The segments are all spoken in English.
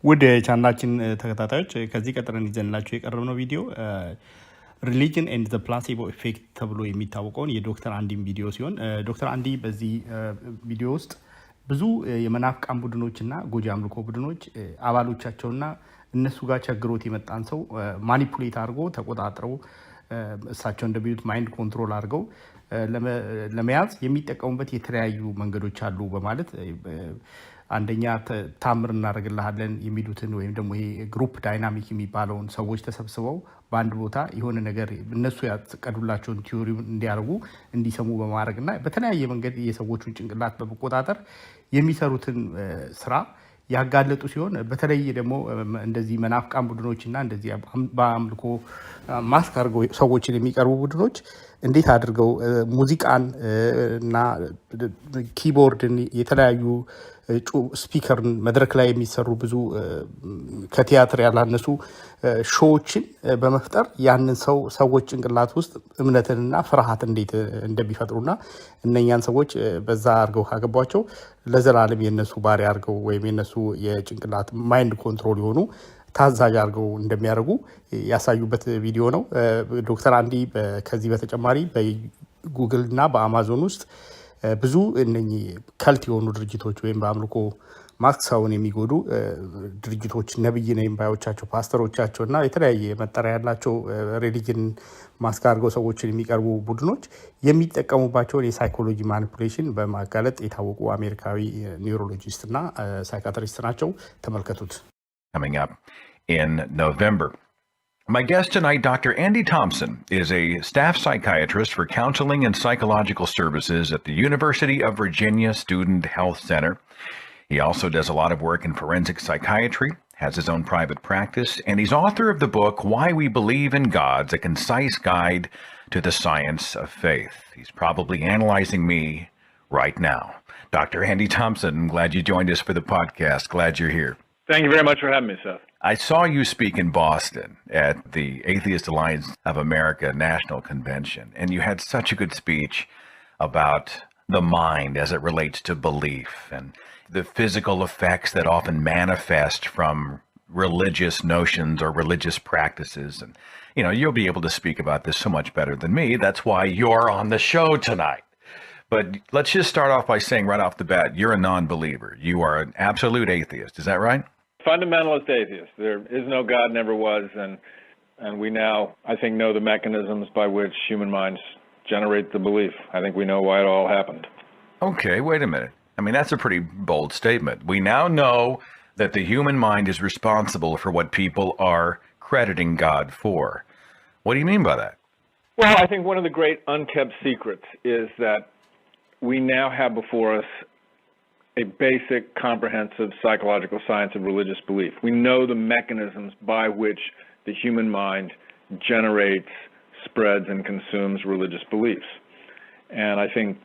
ውድ የቻናላችን ተከታታዮች ከዚህ ቀጥረን ይዘንላችሁ የቀረብነው ቪዲዮ ሪሊጅን ኤንድ ዘ ፕላሲቦ ኢፌክት ተብሎ የሚታወቀውን የዶክተር አንዲን ቪዲዮ ሲሆን ዶክተር አንዲ በዚህ ቪዲዮ ውስጥ ብዙ የመናፍቃን ቡድኖችና ጎጂ አምልኮ ቡድኖች አባሎቻቸውና እነሱ ጋር ቸግሮት የመጣን ሰው ማኒፑሌት አድርጎ ተቆጣጥረው እሳቸው እንደሚሉት ማይንድ ኮንትሮል አድርገው ለመያዝ የሚጠቀሙበት የተለያዩ መንገዶች አሉ በማለት አንደኛ ታምር እናደርግልሃለን የሚሉትን ወይም ደግሞ ይሄ ግሩፕ ዳይናሚክ የሚባለውን ሰዎች ተሰብስበው በአንድ ቦታ የሆነ ነገር እነሱ ያቀዱላቸውን ቲዮሪ እንዲያደርጉ እንዲሰሙ በማድረግና በተለያየ መንገድ የሰዎቹን ጭንቅላት በመቆጣጠር የሚሰሩትን ስራ ያጋለጡ ሲሆን በተለይ ደግሞ እንደዚህ መናፍቃን ቡድኖችና እንደዚህ በአምልኮ ማስክ አድርገው ሰዎችን የሚቀርቡ ቡድኖች እንዴት አድርገው ሙዚቃን እና ኪቦርድን የተለያዩ ስፒከርን መድረክ ላይ የሚሰሩ ብዙ ከቲያትር ያላነሱ ሾዎችን በመፍጠር ያንን ሰዎች ጭንቅላት ውስጥ እምነትንና ፍርሃት እንዴት እንደሚፈጥሩና እነኛን ሰዎች በዛ አድርገው ካገቧቸው ለዘላለም የነሱ ባሪያ አድርገው ወይም የነሱ የጭንቅላት ማይንድ ኮንትሮል የሆኑ ታዛዥ አድርገው እንደሚያደርጉ ያሳዩበት ቪዲዮ ነው። ዶክተር አንዲ ከዚህ በተጨማሪ በጉግል እና በአማዞን ውስጥ ብዙ እነኚህ ከልት የሆኑ ድርጅቶች ወይም በአምልኮ ማስክ ሰውን የሚጎዱ ድርጅቶች ነብይ ነኝ ባዮቻቸው ፓስተሮቻቸው እና የተለያየ መጠሪያ ያላቸው ሪሊጅን ማስክ አድርገው ሰዎችን የሚቀርቡ ቡድኖች የሚጠቀሙባቸውን የሳይኮሎጂ ማኒፑሌሽን በማጋለጥ የታወቁ አሜሪካዊ ኒውሮሎጂስት እና ሳይካትሪስት ናቸው። ተመልከቱት። Coming up in November. My guest tonight, Dr. Andy Thomson, is a staff psychiatrist for counseling and psychological services at the University of Virginia Student Health Center. He also does a lot of work in forensic psychiatry, has his own private practice, and he's author of the book, Why We Believe in Gods, a concise guide to the science of faith. He's probably analyzing me right now. Dr. Andy Thomson, I'm glad you joined us for the podcast. Glad you're here. Thank you very much for having me, Seth. I saw you speak in Boston at the Atheist Alliance of America National Convention, and you had such a good speech about the mind as it relates to belief and the physical effects that often manifest from religious notions or religious practices. And, you know, you'll be able to speak about this so much better than me. That's why you're on the show tonight. But let's just start off by saying right off the bat, you're a non-believer. You are an absolute atheist. Is that right? Fundamentalist atheist. There is no God, never was, and we now, I think, know the mechanisms by which human minds generate the belief. I think we know why it all happened. Okay, wait a minute. I mean, that's a pretty bold statement. We now know that the human mind is responsible for what people are crediting God for. What do you mean by that? Well, I think one of the great unkept secrets is that we now have before us a basic, comprehensive psychological science of religious belief. We know the mechanisms by which the human mind generates, spreads, and consumes religious beliefs. And I think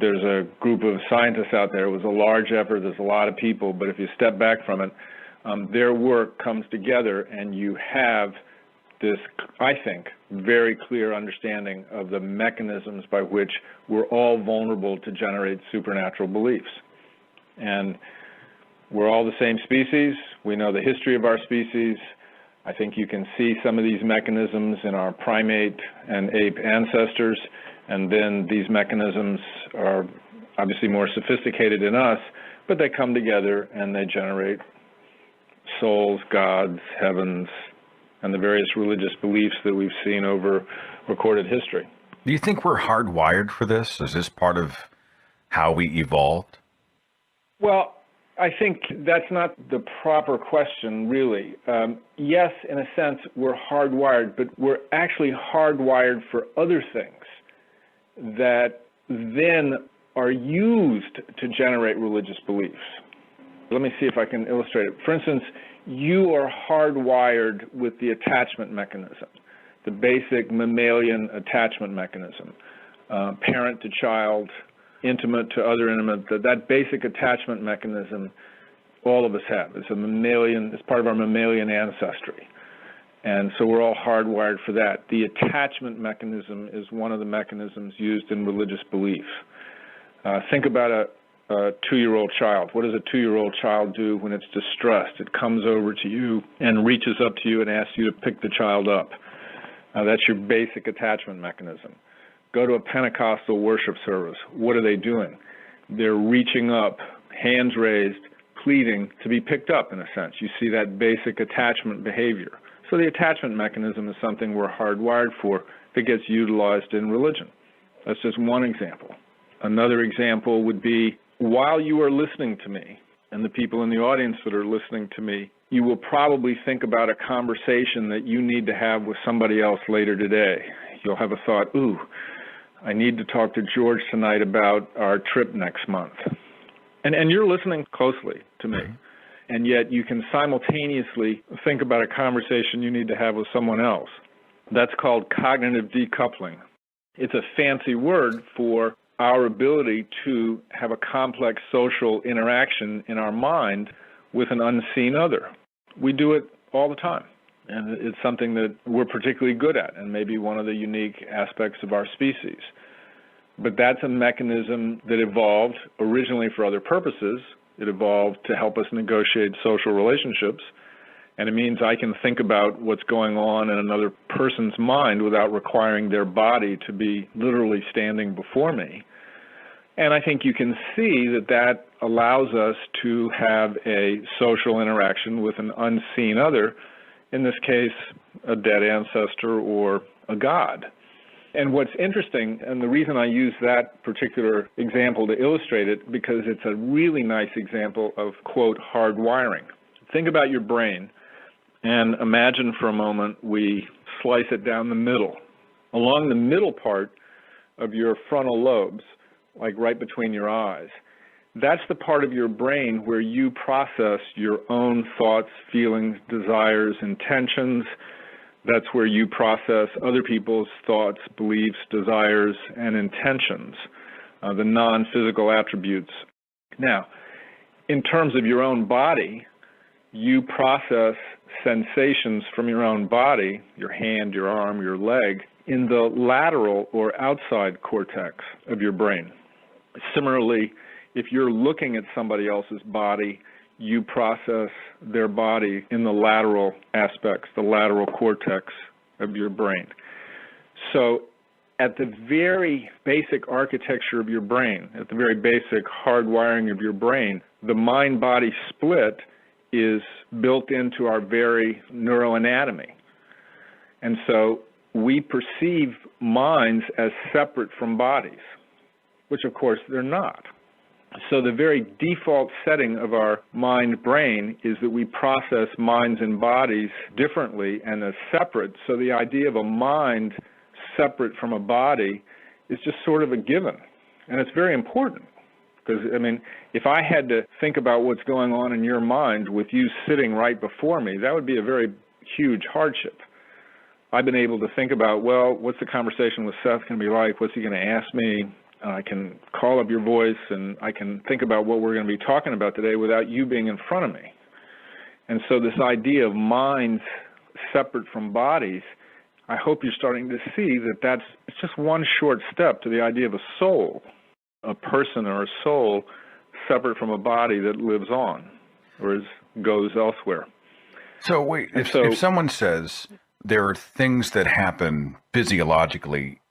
there's a group of scientists out there. It was a large effort. There's a lot of people. But if you step back from it, their work comes together, and you have this, I think, very clear understanding of the mechanisms by which we're all vulnerable to generate supernatural beliefs. And we're all the same species. We know the history of our species. I think you can see some of these mechanisms in our primate and ape ancestors, and then these mechanisms are obviously more sophisticated in us, but they come together and they generate souls, gods, heavens, and the various religious beliefs that we've seen over recorded history. Do you think we're hardwired for this? Is this part of how we evolved? Well, I think that's not the proper question, really. Yes, in a sense, we're hardwired, but we're actually hardwired for other things that then are used to generate religious beliefs. Let me see if I can illustrate it. For instance, you are hardwired with the attachment mechanism, the basic mammalian attachment mechanism, parent to child, intimate to other intimate, that basic attachment mechanism all of us have. It's part of our mammalian ancestry. And so we're all hardwired for that. The attachment mechanism is one of the mechanisms used in religious belief. Think about a 2-year-old child. What does a 2-year-old child do when it's distressed? It comes over to you and reaches up to you and asks you to pick the child up. That's your basic attachment mechanism. Go to a Pentecostal worship service. What are they doing? They're reaching up, hands raised, pleading to be picked up, in a sense. You see that basic attachment behavior. So the attachment mechanism is something we're hardwired for that gets utilized in religion. That's just one example. Another example would be, while you are listening to me, and the people in the audience that are listening to me, you will probably think about a conversation that you need to have with somebody else later today. You'll have a thought, ooh, I need to talk to George tonight about our trip next month. And you're listening closely to me. And yet you can simultaneously think about a conversation you need to have with someone else. That's called cognitive decoupling. It's a fancy word for our ability to have a complex social interaction in our mind with an unseen other. We do it all the time, and it's something that we're particularly good at, and maybe one of the unique aspects of our species. But that's a mechanism that evolved originally for other purposes. It evolved to help us negotiate social relationships, and it means I can think about what's going on in another person's mind without requiring their body to be literally standing before me. And I think you can see that that allows us to have a social interaction with an unseen other, in this case, a dead ancestor or a god. And what's interesting, and the reason I use that particular example to illustrate it, because it's a really nice example of, quote, hardwiring. Think about your brain, and imagine for a moment we slice it down the middle. Along the middle part of your frontal lobes, like right between your eyes, that's the part of your brain where you process your own thoughts, feelings, desires, intentions. That's where you process other people's thoughts, beliefs, desires, and intentions, the non-physical attributes. Now, in terms of your own body, you process sensations from your own body, your hand, your arm, your leg, in the lateral or outside cortex of your brain. Similarly, if you're looking at somebody else's body, you process their body in the lateral aspects, the lateral cortex of your brain. So at the very basic architecture of your brain, at the very basic hardwiring of your brain, the mind-body split is built into our very neuroanatomy. And so we perceive minds as separate from bodies, which of course they're not. So the very default setting of our mind-brain is that we process minds and bodies differently and as separate. So the idea of a mind separate from a body is just sort of a given. And it's very important because, I mean, if I had to think about what's going on in your mind with you sitting right before me, that would be a very huge hardship. I've been able to think about, well, what's the conversation with Seth going to be like? What's he going to ask me? I can call up your voice and I can think about what we're going to be talking about today without you being in front of me. And so this idea of minds separate from bodies, I hope you're starting to see that it's just one short step to the idea of a soul, a person or a soul separate from a body that lives on or goes elsewhere. So wait, if someone says there are things that happen physiologically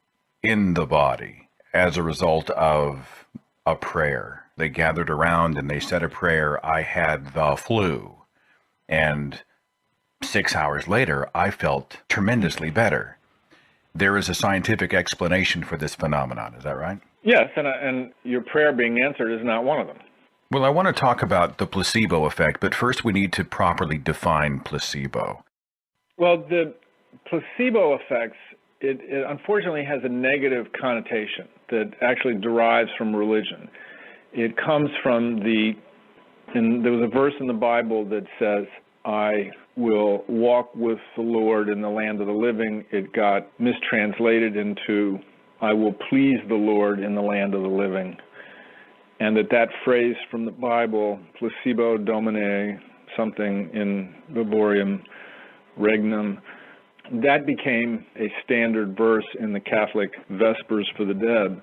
in the body as a result of a prayer. They gathered around and they said a prayer, I had the flu, and 6 hours later, I felt tremendously better. There is a scientific explanation for this phenomenon, is that right? Yes, and your prayer being answered is not one of them. Well, I want to talk about the placebo effect, but first we need to properly define placebo. Well, the placebo effects, it unfortunately has a negative connotation that actually derives from religion. It comes from and there was a verse in the Bible that says, I will walk with the Lord in the land of the living. It got mistranslated into, I will please the Lord in the land of the living. And that phrase from the Bible, placebo domine, something in viborium regnum, that became a standard verse in the Catholic Vespers for the Dead.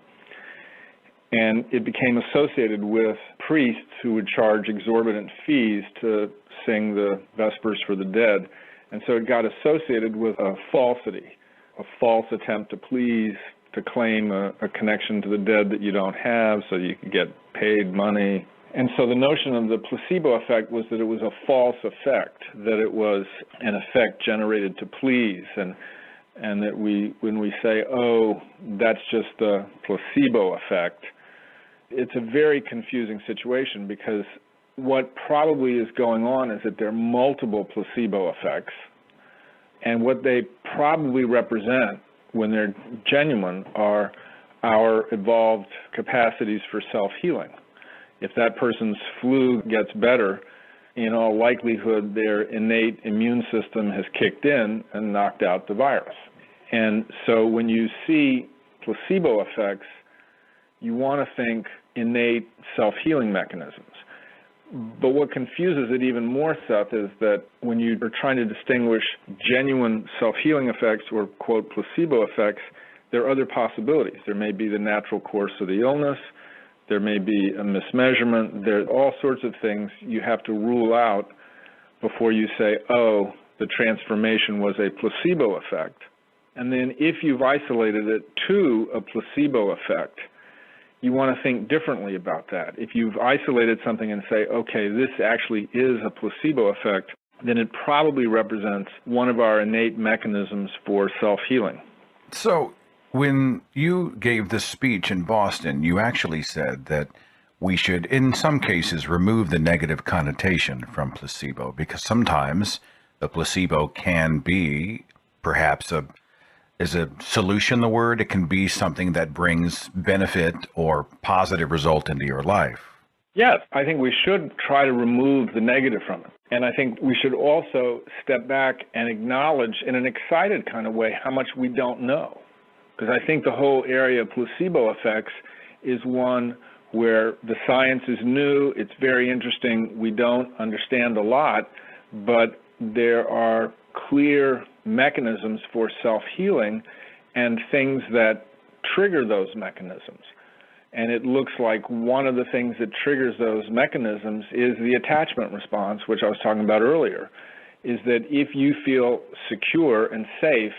And it became associated with priests who would charge exorbitant fees to sing the Vespers for the Dead. And so it got associated with a falsity, a false attempt to please, to claim a connection to the dead that you don't have so you could get paid money. And so the notion of the placebo effect was that it was a false effect, that it was an effect generated to please, and that when we say, oh, that's just the placebo effect, it's a very confusing situation, because what probably is going on is that there are multiple placebo effects, and what they probably represent when they're genuine are our evolved capacities for self-healing. If that person's flu gets better, in all likelihood their innate immune system has kicked in and knocked out the virus. And so when you see placebo effects, you want to think innate self-healing mechanisms. But what confuses it even more, Seth, is that when you are trying to distinguish genuine self-healing effects or, quote, placebo effects, there are other possibilities. There may be the natural course of the illness. There may be a mismeasurement. There are all sorts of things you have to rule out before you say, oh, the transformation was a placebo effect. And then if you've isolated it to a placebo effect, you want to think differently about that. If you've isolated something and say, okay, this actually is a placebo effect, then it probably represents one of our innate mechanisms for self-healing. So when you gave this speech in Boston, you actually said that we should, in some cases, remove the negative connotation from placebo, because sometimes the placebo can be perhaps is a solution the word? It can be something that brings benefit or positive result into your life. Yes, I think we should try to remove the negative from it. And I think we should also step back and acknowledge in an excited kind of way how much we don't know. Because I think the whole area of placebo effects is one where the science is new, it's very interesting, we don't understand a lot, but there are clear mechanisms for self-healing and things that trigger those mechanisms. And it looks like one of the things that triggers those mechanisms is the attachment response, which I was talking about earlier, is that if you feel secure and safe,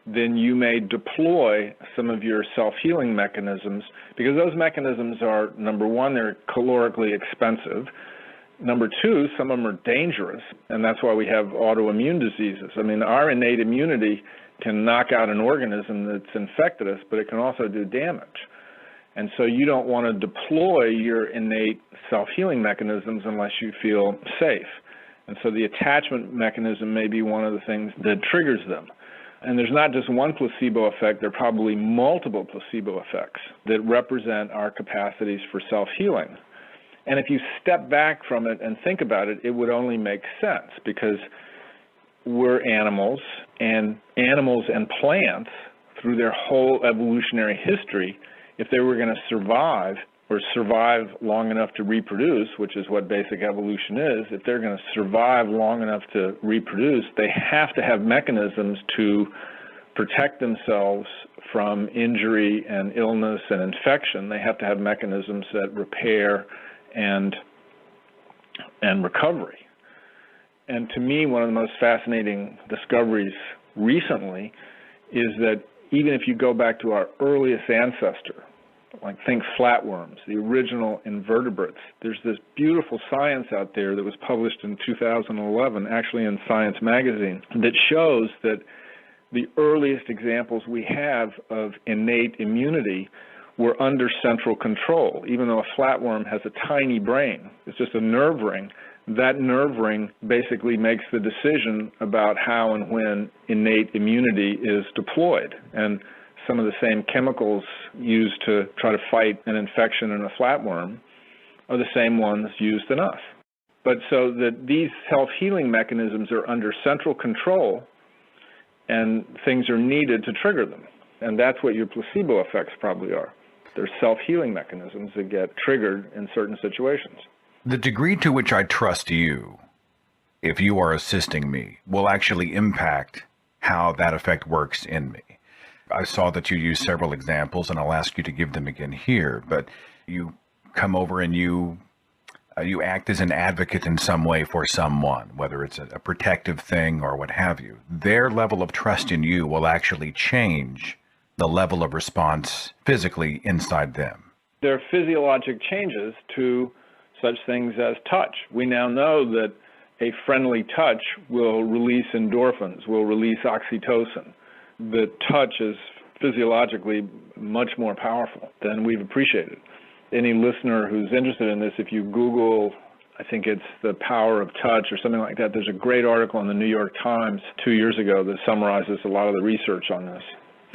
then you may deploy some of your self-healing mechanisms, because those mechanisms are, number one, they're calorically expensive. Number two, some of them are dangerous, and that's why we have autoimmune diseases. I mean, our innate immunity can knock out an organism that's infected us, but it can also do damage. And so you don't want to deploy your innate self-healing mechanisms unless you feel safe. And so the attachment mechanism may be one of the things that triggers them. And there's not just one placebo effect, there are probably multiple placebo effects that represent our capacities for self-healing. And if you step back from it and think about it, it would only make sense, because we're animals and plants, through their whole evolutionary history, if they were going to survive or survive long enough to reproduce, which is what basic evolution is, if they're going to survive long enough to reproduce, they have to have mechanisms to protect themselves from injury and illness and infection. They have to have mechanisms that repair and recovery. And to me, one of the most fascinating discoveries recently is that even if you go back to our earliest ancestor, like think flatworms, the original invertebrates, there's this beautiful science out there that was published in 2011, actually in Science magazine, that shows that the earliest examples we have of innate immunity were under central control. Even though a flatworm has a tiny brain, it's just a nerve ring, that nerve ring basically makes the decision about how and when innate immunity is deployed. And some of the same chemicals used to try to fight an infection in a flatworm are the same ones used in us. But so that these self-healing mechanisms are under central control, and things are needed to trigger them. And that's what your placebo effects probably are. They're self-healing mechanisms that get triggered in certain situations. The degree to which I trust you, if you are assisting me, will actually impact how that effect works in me. I saw that you used several examples, and I'll ask you to give them again here, but you come over and you you act as an advocate in some way for someone, whether it's a protective thing or what have you, their level of trust in you will actually change the level of response physically inside them. There are physiologic changes to such things as touch. We now know that a friendly touch will release endorphins, will release oxytocin. The touch is physiologically much more powerful than we've appreciated. Any listener who's interested in this, if you Google, I think it's The Power of Touch or something like that, there's a great article in the New York Times 2 years ago that summarizes a lot of the research on this.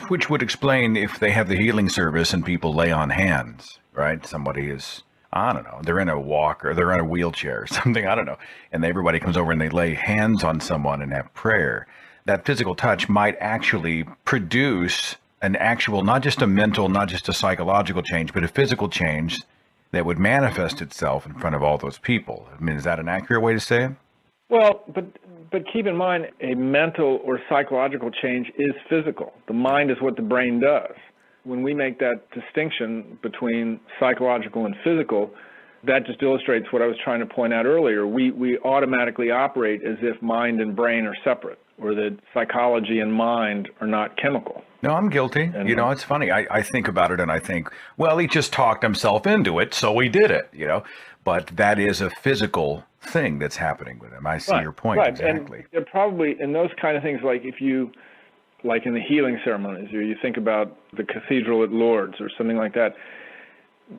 Which would explain if they have the healing service and people lay on hands, right? Somebody is, I don't know, they're in a walker, they're in a wheelchair or something, I don't know. And everybody comes over and they lay hands on someone and have prayer. That physical touch might actually produce an actual, not just a mental, not just a psychological change, but a physical change that would manifest itself in front of all those people. I mean, is that an accurate way to say it? Well, but keep in mind, a mental or psychological change is physical. The mind is what the brain does. When we make that distinction between psychological and physical, that just illustrates what I was trying to point out earlier. We automatically operate as if mind and brain are separate, or that psychology and mind are not chemical. No, I'm guilty. You know, it's funny. I think about it and I think, well, he just talked himself into it, so he did it, you know. But that is a physical thing that's happening with him. I see your point. Right. Exactly. And they're probably, in those kind of things, like if you, like in the healing ceremonies, or you think about the cathedral at Lourdes or something like that,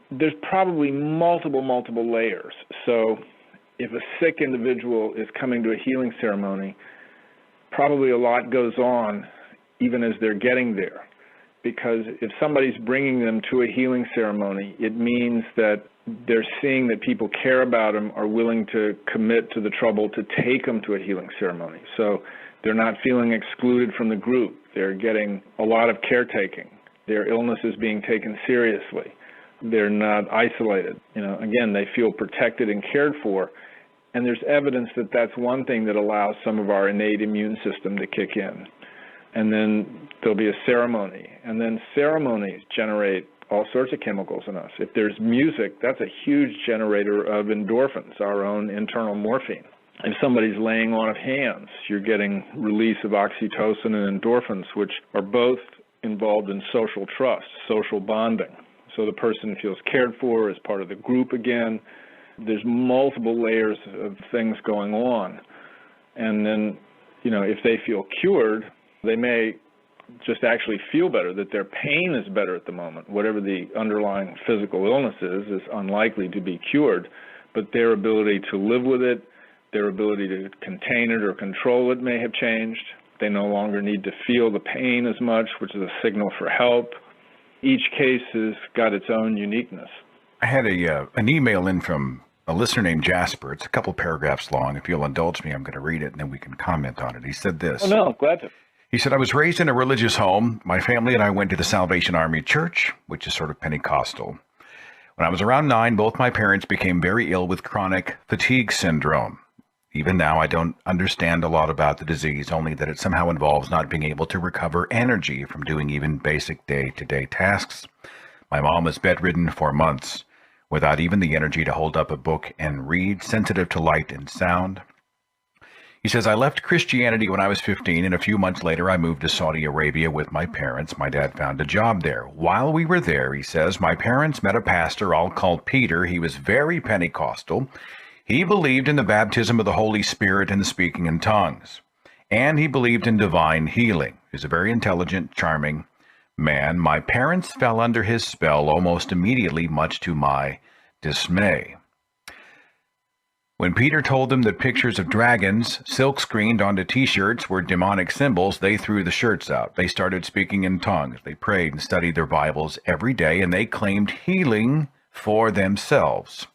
there's probably multiple layers. So if a sick individual is coming to a healing ceremony, probably a lot goes on even as they're getting there. Because if somebody's bringing them to a healing ceremony, it means that they're seeing that people care about them, are willing to commit to the trouble to take them to a healing ceremony. So they're not feeling excluded from the group. They're getting a lot of caretaking. Their illness is being taken seriously. They're not isolated. You know, again, they feel protected and cared for. And there's evidence that that's one thing that allows some of our innate immune system to kick in. And then there'll be a ceremony. And then ceremonies generate all sorts of chemicals in us. If there's music, that's a huge generator of endorphins, our own internal morphine. If somebody's laying on of hands, you're getting release of oxytocin and endorphins, which are both involved in social trust, social bonding. So the person feels cared for, is part of the group again. There's multiple layers of things going on. And then, you know, if they feel cured, they may just actually feel better, that their pain is better at the moment. Whatever the underlying physical illness is unlikely to be cured, but their ability to live with it, their ability to contain it or control it may have changed. They no longer need to feel the pain as much, which is a signal for help. Each case has got its own uniqueness. I had an email in from a listener named Jasper. It's a couple paragraphs long. If you'll indulge me, I'm going to read it and then we can comment on it. He said this. Oh, no, glad to. He said, I was raised in a religious home. My family and I went to the Salvation Army Church, which is sort of Pentecostal. When I was around 9, both my parents became very ill with chronic fatigue syndrome. Even now, I don't understand a lot about the disease, only that it somehow involves not being able to recover energy from doing even basic day-to-day tasks. My mom was bedridden for months, without even the energy to hold up a book and read, sensitive to light and sound. He says, I left Christianity when I was 15, and a few months later I moved to Saudi Arabia with my parents. My dad found a job there. While we were there, he says, my parents met a pastor I'll call Peter. He was very Pentecostal. He believed in the baptism of the Holy Spirit and the speaking in tongues. And he believed in divine healing. He's a very intelligent, charming man. My parents fell under his spell almost immediately, much to my dismay. When Peter told them that pictures of dragons silk-screened onto T-shirts were demonic symbols, they threw the shirts out. They started speaking in tongues. They prayed and studied their Bibles every day, and they claimed healing for themselves.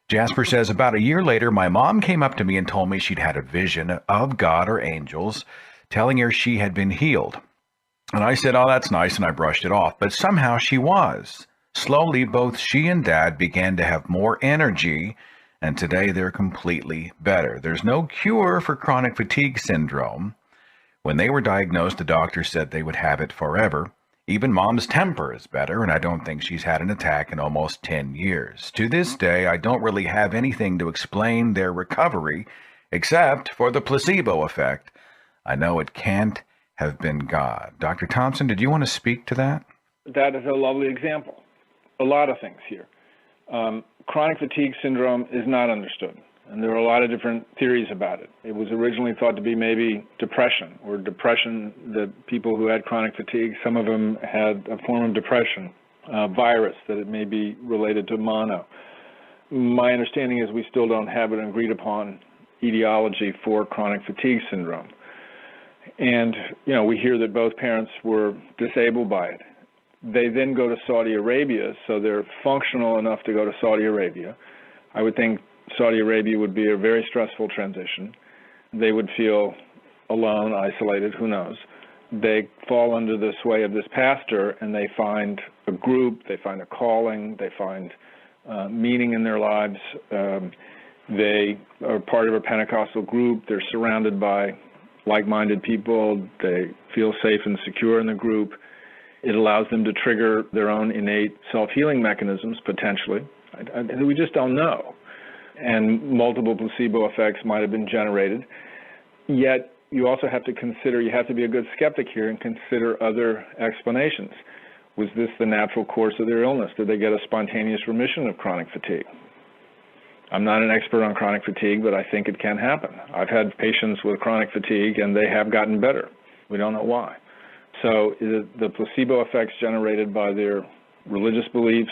Jasper says, about a year later, my mom came up to me and told me she'd had a vision of God or angels telling her she had been healed. And I said, oh, that's nice, and I brushed it off. But somehow she was. Slowly, both she and Dad began to have more energy, and today they're completely better. There's no cure for chronic fatigue syndrome. When they were diagnosed, the doctor said they would have it forever. Even mom's temper is better, and I don't think she's had an attack in almost 10 years. To this day, I don't really have anything to explain their recovery, except for the placebo effect. I know it can't have been God. Dr. Thomson, did you want to speak to that? That is a lovely example. A lot of things here. Chronic fatigue syndrome is not understood, and there are a lot of different theories about it. It was originally thought to be maybe depression, that people who had chronic fatigue, some of them had a form of depression, virus, that it may be related to mono. My understanding is we still don't have an agreed upon etiology for chronic fatigue syndrome. And, we hear that both parents were disabled by it. They then go to Saudi Arabia, so they're functional enough to go to Saudi Arabia. I would think Saudi Arabia would be a very stressful transition. They would feel alone, isolated, who knows. They fall under the sway of this pastor, and they find a group, they find a calling, they find meaning in their lives. They are part of a Pentecostal group. They're surrounded by like-minded people. They feel safe and secure in the group. It allows them to trigger their own innate self-healing mechanisms, potentially. We just don't know. And multiple placebo effects might have been generated. Yet, you also have to consider, you have to be a good skeptic here and consider other explanations. Was this the natural course of their illness? Did they get a spontaneous remission of chronic fatigue? I'm not an expert on chronic fatigue, but I think it can happen. I've had patients with chronic fatigue, and they have gotten better. We don't know why. So is it the placebo effects generated by their religious beliefs,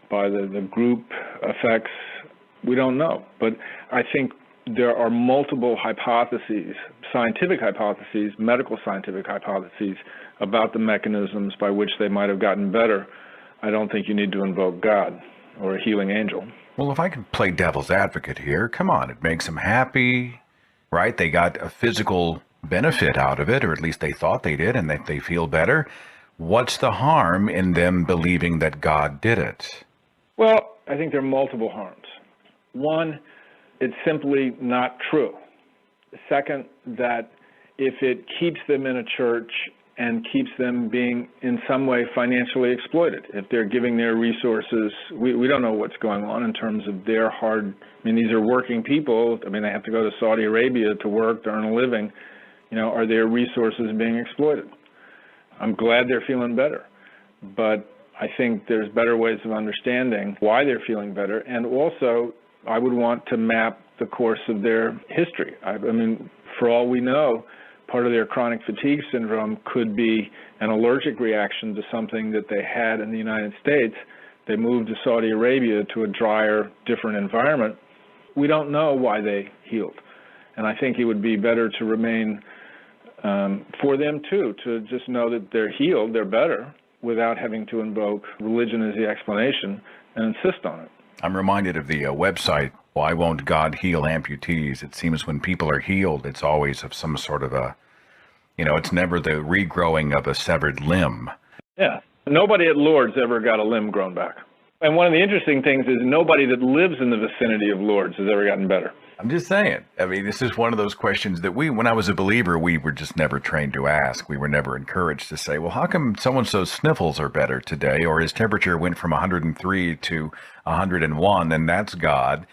by the group effects? We don't know. But I think there are multiple hypotheses, scientific hypotheses, medical scientific hypotheses about the mechanisms by which they might have gotten better. I don't think you need to invoke God or a healing angel. Well, if I can play devil's advocate here, come on, it makes them happy, right? They got a physical benefit out of it, or at least they thought they did, and that they feel better. What's the harm in them believing that God did it? Well, I think there are multiple harms. One, it's simply not true. Second, that if it keeps them in a church and keeps them being in some way financially exploited, if they're giving their resources, we don't know what's going on in terms of their these are working people. They have to go to Saudi Arabia to work, to earn a living. Are their resources being exploited? I'm glad they're feeling better, but I think there's better ways of understanding why they're feeling better, and also I would want to map the course of their history. For all we know, part of their chronic fatigue syndrome could be an allergic reaction to something that they had in the United States. They moved to Saudi Arabia to a drier, different environment. We don't know why they healed. And I think it would be better to remain, for them too, to just know that they're healed, they're better, without having to invoke religion as the explanation and insist on it. I'm reminded of the website, Why Won't God Heal Amputees? It seems when people are healed, it's always of some sort of it's never the regrowing of a severed limb. Yeah. Nobody at Lourdes ever got a limb grown back. And one of the interesting things is nobody that lives in the vicinity of Lourdes has ever gotten better. I'm just saying. This is one of those questions that when I was a believer, we were just never trained to ask. We were never encouraged to say, well, how come so-and-so's sniffles are better today, or his temperature went from 103 to 101, and that's God.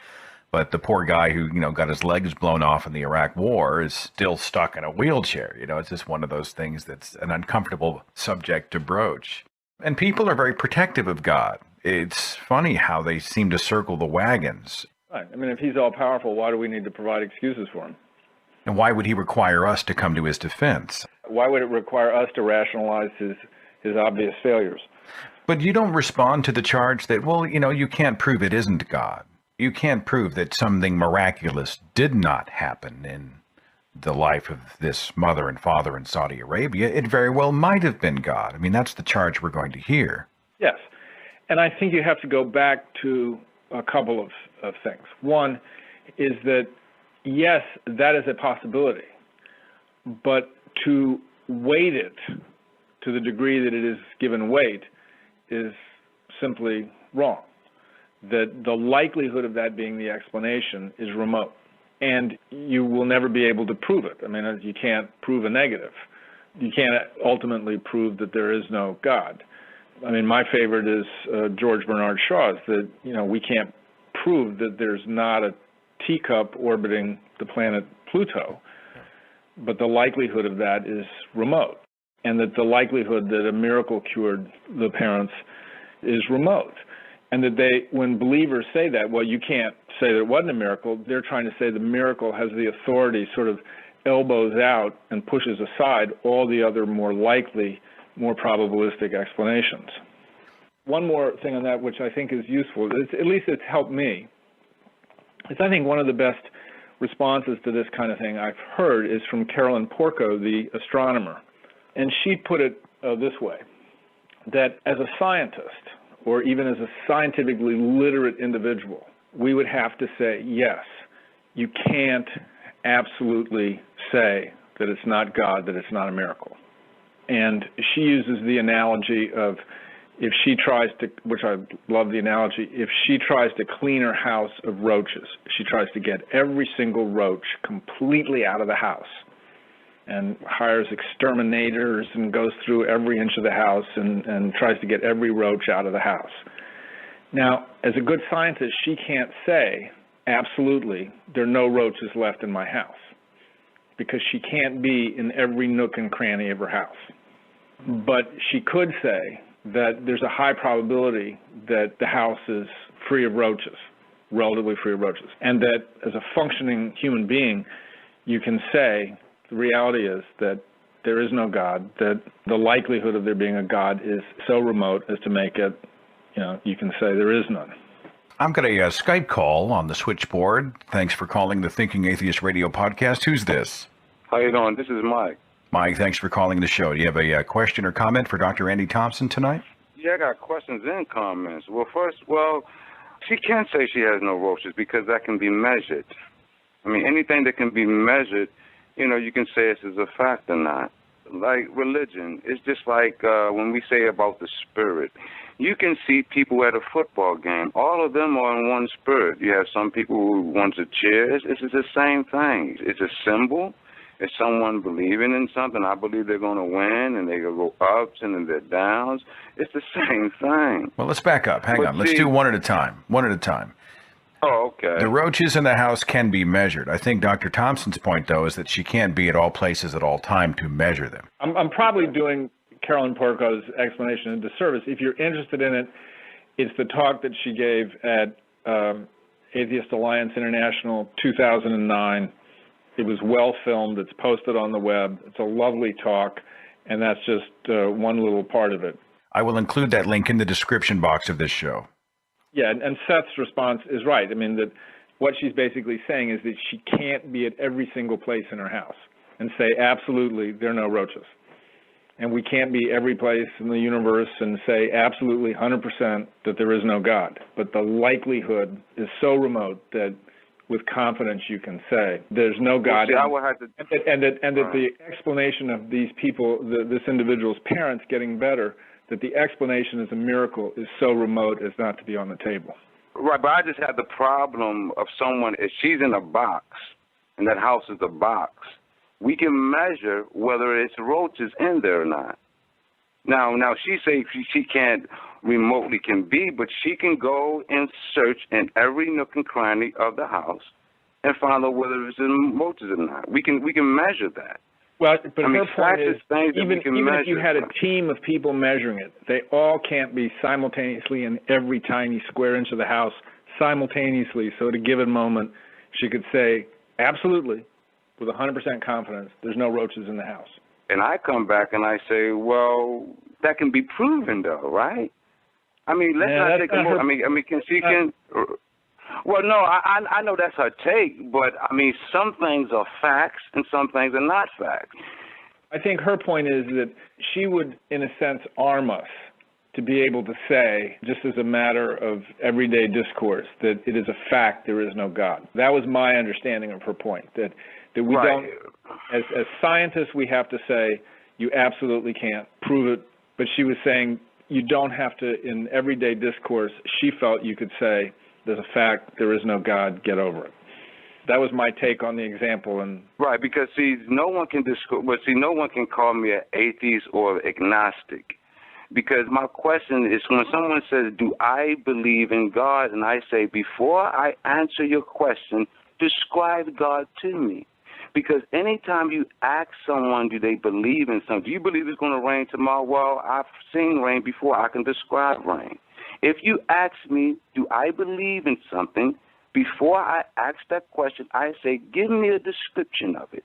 But the poor guy who, got his legs blown off in the Iraq War is still stuck in a wheelchair. It's just one of those things that's an uncomfortable subject to broach. And people are very protective of God. It's funny how they seem to circle the wagons. Right. If he's all-powerful, why do we need to provide excuses for him? And why would he require us to come to his defense? Why would it require us to rationalize his obvious failures? But you don't respond to the charge that, you can't prove it isn't God. You can't prove that something miraculous did not happen in the life of this mother and father in Saudi Arabia. It very well might have been God. That's the charge we're going to hear. Yes. And I think you have to go back to a couple of things. One is that, yes, that is a possibility, but to weight it to the degree that it is given weight is simply wrong. That the likelihood of that being the explanation is remote, and you will never be able to prove it. You can't prove a negative. you can't ultimately prove that there is no God. I mean, my favorite is George Bernard Shaw's, that, we can't prove that there's not a teacup orbiting the planet Pluto, but the likelihood of that is remote, and that the likelihood that a miracle cured the parents is remote. And that when believers say that, well, you can't say that it wasn't a miracle, they're trying to say the miracle has the authority, sort of elbows out and pushes aside all the other more likely, more probabilistic explanations. One more thing on that, which I think is useful, at least it's helped me, is I think one of the best responses to this kind of thing I've heard is from Carolyn Porco, the astronomer. And she put it this way, that as a scientist, or even as a scientifically literate individual, we would have to say, yes, you can't absolutely say that it's not God, that it's not a miracle. And she uses the analogy of, if she tries to, which I love the analogy, if she tries to clean her house of roaches, she tries to get every single roach completely out of the house and hires exterminators and goes through every inch of the house and tries to get every roach out of the house. Now, as a good scientist, she can't say, absolutely, there are no roaches left in my house, because she can't be in every nook and cranny of her house. But she could say that there's a high probability that the house is free of roaches, relatively free of roaches, and that as a functioning human being, you can say the reality is that there is no God, that the likelihood of there being a God is so remote as to make it, you can say there is none. I've got a Skype call on the switchboard. Thanks for calling the Thinking Atheist Radio podcast. Who's this? How you doing? This is Mike. Mike, thanks for calling the show. Do you have a question or comment for Dr. Andy Thomson tonight? Yeah, I got questions and comments. Well, first, she can't say she has no roaches because that can be measured. I mean, anything that can be measured, you can say this is a fact or not. Like religion, it's just like when we say about the spirit. You can see people at a football game. All of them are in one spirit. You have some people who want to cheer. It's the same thing. It's a symbol. It's someone believing in something. I believe they're going to win, and they go ups and then they're downs. It's the same thing. Well, let's back up. Hang on. Let's do one at a time. One at a time. Oh, okay. The roaches in the house can be measured. I think Dr. Thompson's point, though, is that she can't be at all places at all time to measure them. I'm probably doing Carolyn Porco's explanation a disservice. If you're interested in it, it's the talk that she gave at Atheist Alliance International 2009. It was well filmed. It's posted on the web. It's a lovely talk, and that's just one little part of it. I will include that link in the description box of this show. Yeah, and Seth's response is right. I mean, that what she's basically saying is that she can't be at every single place in her house and say, absolutely, there are no roaches. And we can't be every place in the universe and say absolutely 100% that there is no God. But the likelihood is so remote that with confidence you can say there's no God. And that the explanation of these people, this individual's parents getting better, that the explanation is a miracle is so remote as not to be on the table. Right, but I just had the problem of someone, if she's in a box, and that house is a box, we can measure whether it's roaches in there or not. Now she says she can't remotely can be, but she can go and search in every nook and cranny of the house and find out whether it's in roaches or not. We can measure that. Well, but her point is, even if you had a team of people measuring it, they all can't be simultaneously in every tiny square inch of the house simultaneously. So at a given moment, she could say, absolutely, with 100% confidence, there's no roaches in the house. And I come back and I say, well, that can be proven, though, right? I mean, let's not take a look. I mean, she can. Well, no, I know that's her take, but I mean, some things are facts and some things are not facts. I think her point is that she would, in a sense, arm us to be able to say, just as a matter of everyday discourse, that it is a fact there is no God. That was my understanding of her point, that we don't, as scientists, we have to say, you absolutely can't prove it, but she was saying you don't have to, in everyday discourse, she felt you could say, there's a fact, there is no God, get over it. That was my take on the example. And right, because no one can call me an atheist or agnostic. Because my question is, when someone says, do I believe in God? And I say, before I answer your question, describe God to me. Because anytime you ask someone, do they believe in something? Do you believe it's going to rain tomorrow? Well, I've seen rain before. I can describe rain. If you ask me, do I believe in something? Before I ask that question, I say, give me a description of it.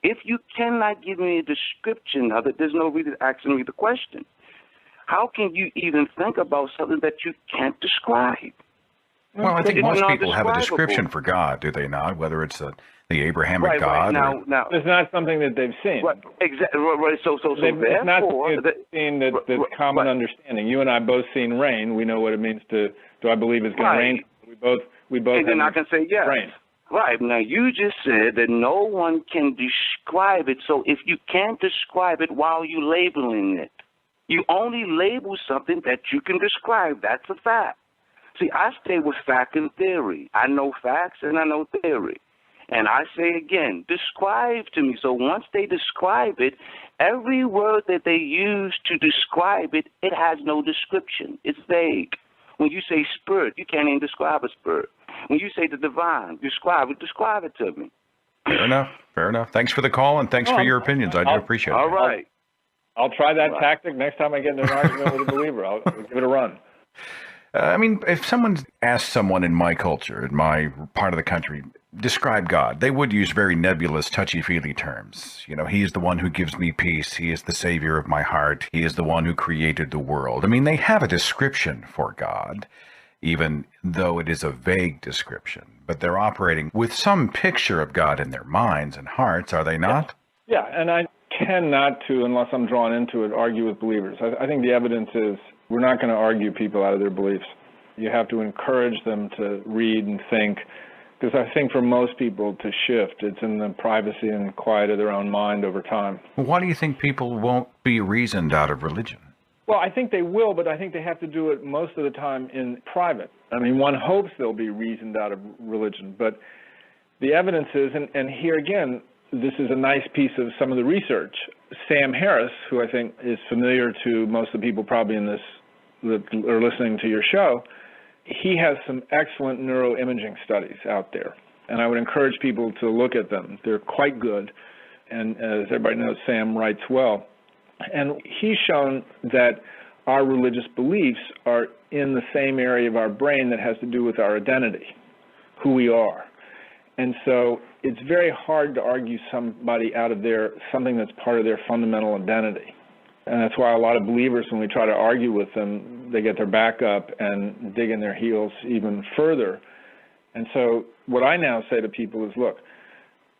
If you cannot give me a description of it, there's no reason asking me the question. How can you even think about something that you can't describe? Well, I think most people have a description for God, do they not? Whether it's the Abrahamic God. Right. Now, it's not something that they've seen. Right, exactly. Right. So it's not something that's seen that's common understanding. You and I both seen rain. We know what it means to. Do I believe it's going to rain? We both. And then I can say yes. Rain. Right. Now, you just said that no one can describe it. So if you can't describe it, why are you labeling it? You only label something that you can describe. That's a fact. See, I stay with fact and theory. I know facts and I know theory. And I say again, describe to me. So once they describe it, every word that they use to describe it, it has no description. It's vague. When you say spirit, you can't even describe a spirit. When you say the divine, describe it to me. Fair enough. Fair enough. Thanks for the call and thanks for your opinions. I do appreciate it. All right. I'll try that tactic next time I get in an argument with a believer. I'll give it a run. I mean, if someone asked someone in my culture, in my part of the country, describe God, they would use very nebulous, touchy-feely terms. You know, he is the one who gives me peace. He is the savior of my heart. He is the one who created the world. I mean, they have a description for God, even though it is a vague description. But they're operating with some picture of God in their minds and hearts, are they not? Yeah, and I tend not to, unless I'm drawn into it, argue with believers. I think the evidence is we're not going to argue people out of their beliefs. You have to encourage them to read and think, because I think for most people to shift, it's in the privacy and quiet of their own mind over time. Why do you think people won't be reasoned out of religion? Well, I think they will, but I think they have to do it most of the time in private. I mean, one hopes they'll be reasoned out of religion, but the evidence is, and here again, this is a nice piece of some of the research. Sam Harris, who I think is familiar to most of the people probably in this that are listening to your show, he has some excellent neuroimaging studies out there. And I would encourage people to look at them. They're quite good. And as everybody knows, Sam writes well. And he's shown that our religious beliefs are in the same area of our brain that has to do with our identity, who we are. And so it's very hard to argue somebody out of something that's part of their fundamental identity. And that's why a lot of believers, when we try to argue with them, they get their back up and dig in their heels even further. And so what I now say to people is, look,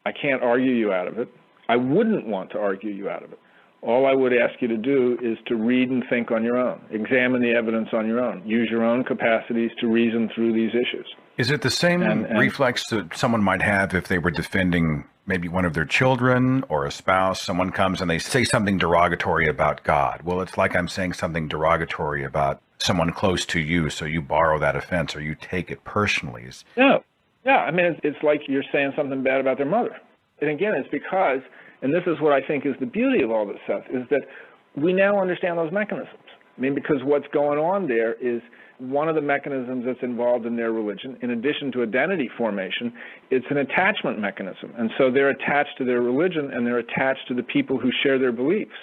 I can't argue you out of it. I wouldn't want to argue you out of it. All I would ask you to do is to read and think on your own. Examine the evidence on your own. Use your own capacities to reason through these issues. Is it the same reflex that someone might have if they were defending maybe one of their children or a spouse? Someone comes and they say something derogatory about God. Well, it's like I'm saying something derogatory about someone close to you, so you borrow that offense or you take it personally. No. Yeah, I mean, it's like you're saying something bad about their mother. And again, it's because, and this is what I think is the beauty of all this stuff, is that we now understand those mechanisms. I mean, because what's going on there is one of the mechanisms that's involved in their religion, in addition to identity formation, it's an attachment mechanism. And so they're attached to their religion and they're attached to the people who share their beliefs.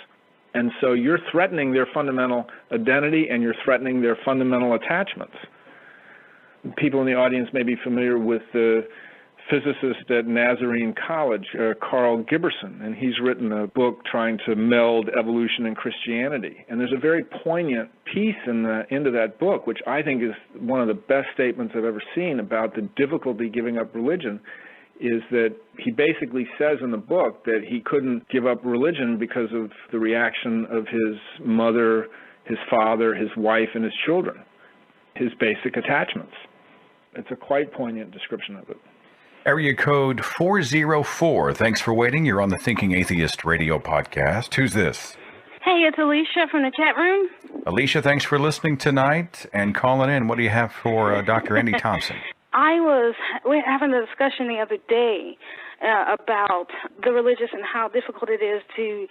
And so you're threatening their fundamental identity and you're threatening their fundamental attachments. People in the audience may be familiar with the physicist at Nazarene College, Carl Giberson, and he's written a book trying to meld evolution and Christianity. And there's a very poignant piece in the end of that book, which I think is one of the best statements I've ever seen about the difficulty giving up religion, is that he basically says in the book that he couldn't give up religion because of the reaction of his mother, his father, his wife, and his children, his basic attachments. It's a quite poignant description of it. Area code 404. Thanks for waiting. You're on the Thinking Atheist radio podcast. Who's this? Hey, it's Alicia from the chat room. Alicia, thanks for listening tonight and calling in. What do you have for Dr. Andy Thomson? we were having a discussion the other day about the religious and how difficult it is to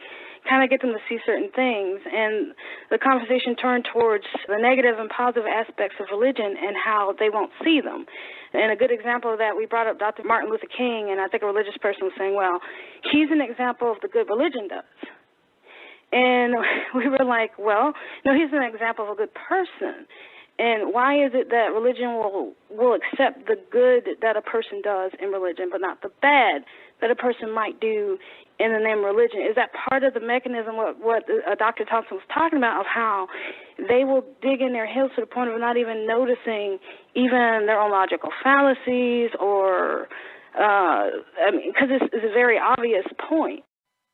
kind of get them to see certain things. And the conversation turned towards the negative and positive aspects of religion and how they won't see them. And a good example of that, we brought up Dr. Martin Luther King, and I think a religious person was saying, well, he's an example of the good religion does. And we were like, well, no, he's an example of a good person. And why is it that religion will accept the good that a person does in religion, but not the bad that a person might do in the name of religion? Is that part of the mechanism, what Dr. Thompson was talking about, of how they will dig in their heels to the point of not even noticing even their own logical fallacies or, because it's a very obvious point.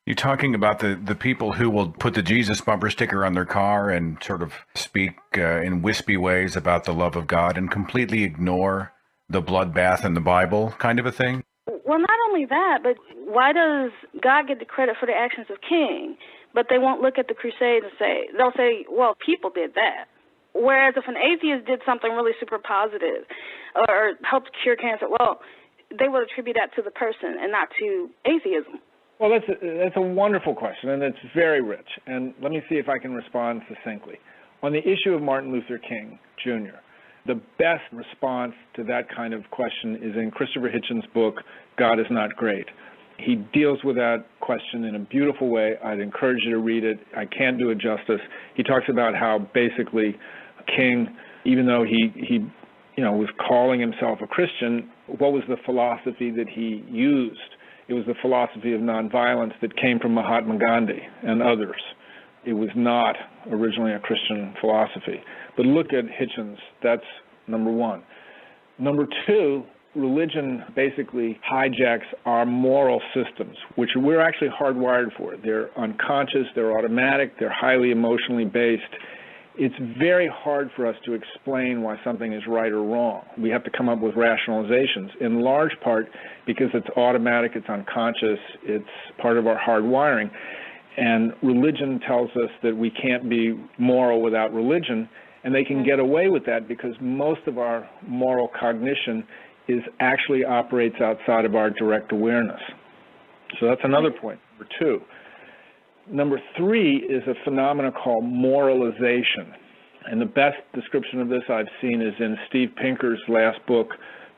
You're talking about the people who will put the Jesus bumper sticker on their car and sort of speak in wispy ways about the love of God and completely ignore the bloodbath in the Bible kind of a thing? Well, not only that, but why does God get the credit for the actions of King, but they won't look at the crusade and they'll say, well, people did that. Whereas if an atheist did something really super positive or helped cure cancer, well, they would attribute that to the person and not to atheism. Well, that's a wonderful question, and it's very rich. And let me see if I can respond succinctly. On the issue of Martin Luther King, Jr., the best response to that kind of question is in Christopher Hitchens' book, God is Not Great. He deals with that question in a beautiful way. I'd encourage you to read it. I can't do it justice. He talks about how basically King, even though he was calling himself a Christian, what was the philosophy that he used? It was the philosophy of nonviolence that came from Mahatma Gandhi and others. It was not originally a Christian philosophy. But look at Hitchens. That's number one. Number two, religion basically hijacks our moral systems, which we're actually hardwired for. They're unconscious, they're automatic, they're highly emotionally based. It's very hard for us to explain why something is right or wrong. We have to come up with rationalizations, in large part because it's automatic, it's unconscious, it's part of our hardwiring. And religion tells us that we can't be moral without religion, and they can get away with that because most of our moral cognition actually operates outside of our direct awareness. So that's another point, number two. Number three is a phenomenon called moralization. And the best description of this I've seen is in Steve Pinker's last book,